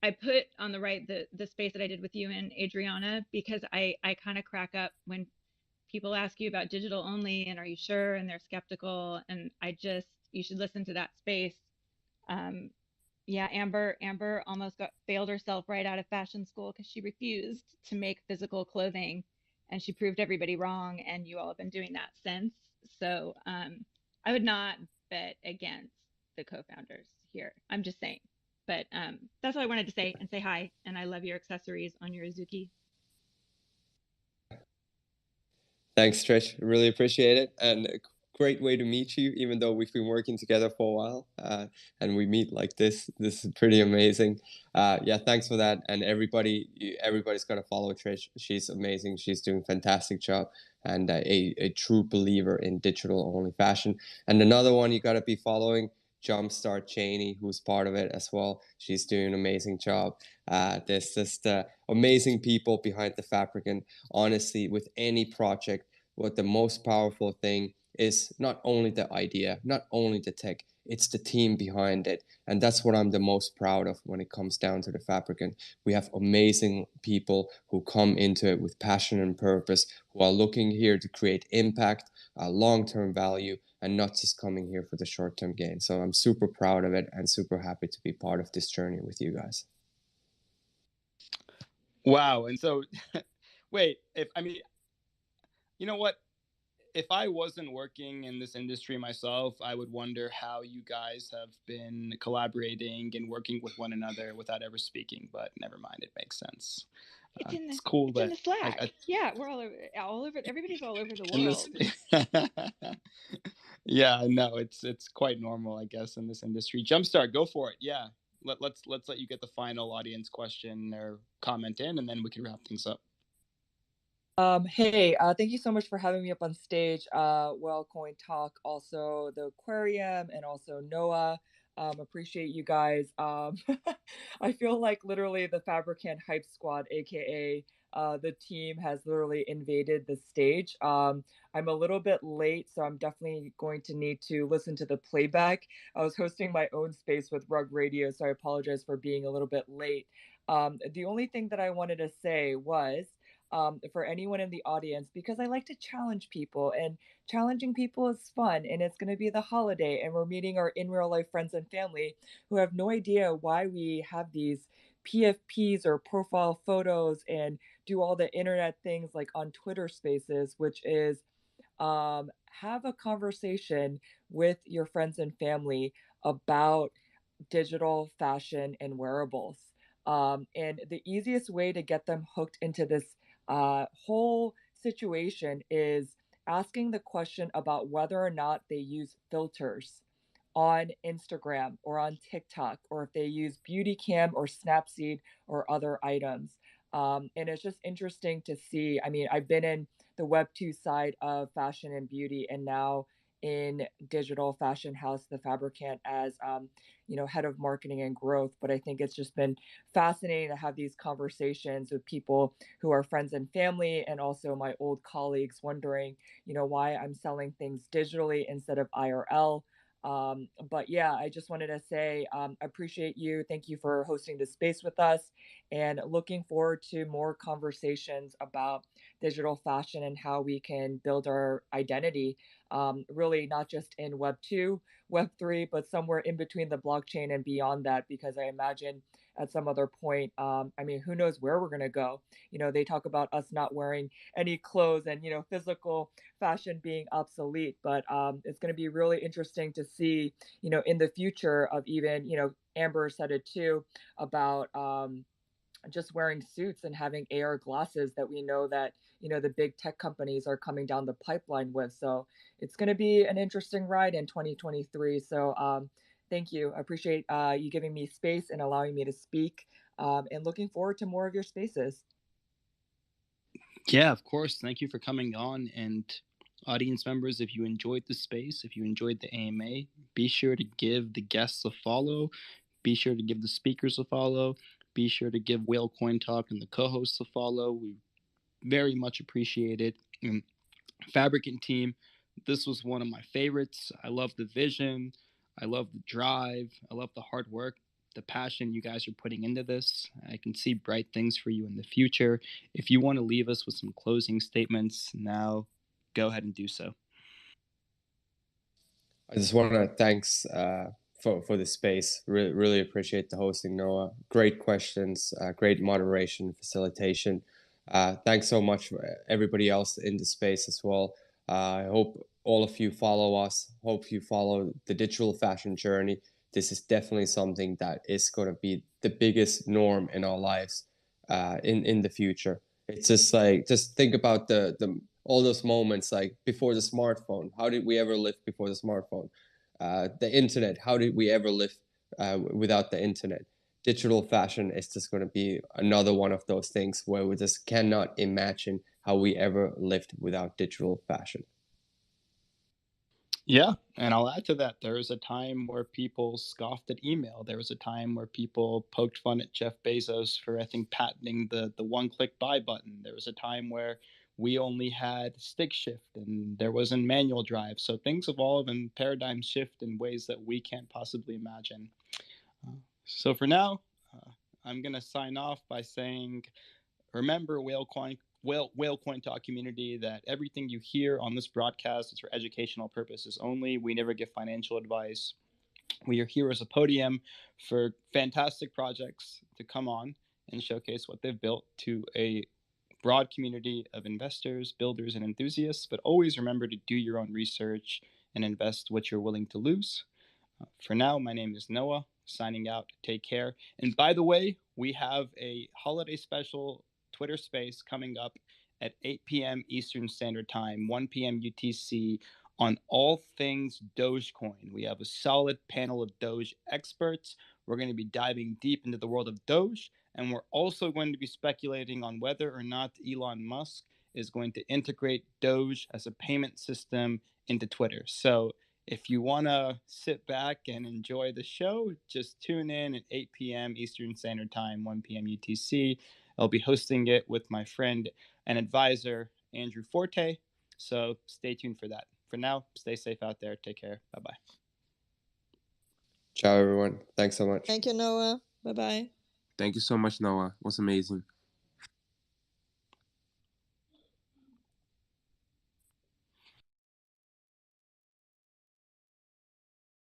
I put on the right the space that I did with you and Adriana because I kind of crack up when people ask you about digital only and are you sure, and they're skeptical, and you should listen to that space. Yeah, Amber almost failed herself right out of fashion school because she refused to make physical clothing, and she proved everybody wrong, and you all have been doing that since. So I would not bet against the co-founders here. I'm just saying. But that's all I wanted to say, and say hi, and I love your accessories on your Azuki. Thanks, Trish. Really appreciate it. And a great way to meet you, even though we've been working together for a while. And we meet like this. This is pretty amazing. Yeah, thanks for that. And everybody's got to follow Trish. She's amazing. She's doing a fantastic job, and a true believer in digital only fashion. And another one you got to be following, Jumpstart Cheney, who's part of it as well. She's doing an amazing job. There's just amazing people behind the Fabricant. Honestly, with any project, what the most powerful thing is not only the idea, not only the tech, it's the team behind it. And that's what I'm the most proud of when it comes down to the Fabricant. We have amazing people who come into it with passion and purpose, who are looking here to create impact, long-term value, and not just coming here for the short-term gain. So I'm super proud of it and super happy to be part of this journey with you guys. Wow. And so, wait, you know what? If I wasn't working in this industry myself, I would wonder how you guys have been collaborating and working with one another without ever speaking, but never mind, it makes sense. It's cool it's in that the Slack. Yeah, we're all over. Everybody's all over the in this. world. Yeah, no, it's quite normal, I guess, in this industry. Jumpstart, go for it. Yeah, let's let you get the final audience question or comment in, and then we can wrap things up. Hey, thank you so much for having me up on stage. Well, Coin Talk, also the Aquarium, and also Noah. Appreciate you guys. I feel like literally the Fabricant Hype Squad, aka the team, has literally invaded the stage. I'm a little bit late, so I'm definitely going to need to listen to the playback. I was hosting my own space with Rug Radio, so I apologize for being a little bit late. The only thing that I wanted to say was, for anyone in the audience, because I like to challenge people, and challenging people is fun, and it's going to be the holiday, and we're meeting our in real life friends and family who have no idea why we have these PFPs or profile photos and do all the internet things like on Twitter Spaces, which is have a conversation with your friends and family about digital fashion and wearables. And the easiest way to get them hooked into this whole situation is asking the question about whether or not they use filters on Instagram or on TikTok, or if they use Beauty Cam or Snapseed or other items. And it's just interesting to see. I mean, I've been in the Web2 side of fashion and beauty, and now in digital fashion house, the Fabricant, as head of marketing and growth. But I think it's just been fascinating to have these conversations with people who are friends and family, and also my old colleagues wondering, why I'm selling things digitally instead of IRL. But yeah, I just wanted to say, appreciate you. Thank you for hosting this space with us, and looking forward to more conversations about digital fashion and how we can build our identity, really not just in Web 2, Web 3, but somewhere in between the blockchain and beyond that, because I imagine at some other point, I mean, who knows where we're going to go. They talk about us not wearing any clothes, and physical fashion being obsolete, but it's going to be really interesting to see, in the future of even, Amber said it too, about just wearing suits and having AR glasses that we know that, the big tech companies are coming down the pipeline with. So it's going to be an interesting ride in 2023. So thank you. I appreciate you giving me space and allowing me to speak, and looking forward to more of your spaces. Yeah, of course. Thank you for coming on. And audience members, if you enjoyed the space, if you enjoyed the AMA, be sure to give the guests a follow. Be sure to give the speakers a follow. Be sure to give Whale Coin Talk and the co-hosts a follow. We very much appreciate it. And Fabricant team, this was one of my favorites. I love the vision. I love the drive. I love the hard work, the passion you guys are putting into this. I can see bright things for you in the future. If you want to leave us with some closing statements now, go ahead and do so. I just want to thanks for the space. Really appreciate the hosting, Noah. Great questions, great moderation, facilitation. Thanks so much for everybody else in the space as well. I hope all of you follow us. Hope you follow the digital fashion journey. This is definitely something that is going to be the biggest norm in our lives in the future. It's just like, just think about the all those moments like before the smartphone. How did we ever live before the smartphone? The internet. How did we ever live without the internet? Digital fashion is just going to be another one of those things where we just cannot imagine how we ever lived without digital fashion. Yeah, and I'll add to that. There was a time where people scoffed at email. There was a time where people poked fun at Jeff Bezos for, I think, patenting the one-click buy button. There was a time where we only had stick shift and there wasn't manual drive. So things evolve and paradigms shift in ways that we can't possibly imagine. So for now, I'm going to sign off by saying, remember, Whale Coin Talk community, that everything you hear on this broadcast is for educational purposes only. We never give financial advice. We are here as a podium for fantastic projects to come on and showcase what they've built to a broad community of investors, builders, and enthusiasts. But always remember to do your own research and invest what you're willing to lose. For now, my name is Noah, signing out. Take care. And by the way, we have a holiday special Twitter Space coming up at 8 p.m. Eastern Standard Time, 1 p.m. UTC, on all things Dogecoin. We have a solid panel of Doge experts. We're going to be diving deep into the world of Doge, and we're also going to be speculating on whether or not Elon Musk is going to integrate Doge as a payment system into Twitter. So if you want to sit back and enjoy the show, just tune in at 8 p.m. Eastern Standard Time, 1 p.m. UTC. I'll be hosting it with my friend and advisor, Andrew Forte. So stay tuned for that. For now, stay safe out there. Take care. Bye-bye. Ciao, everyone. Thanks so much. Thank you, Noah. Bye-bye. Thank you so much, Noah. It was amazing.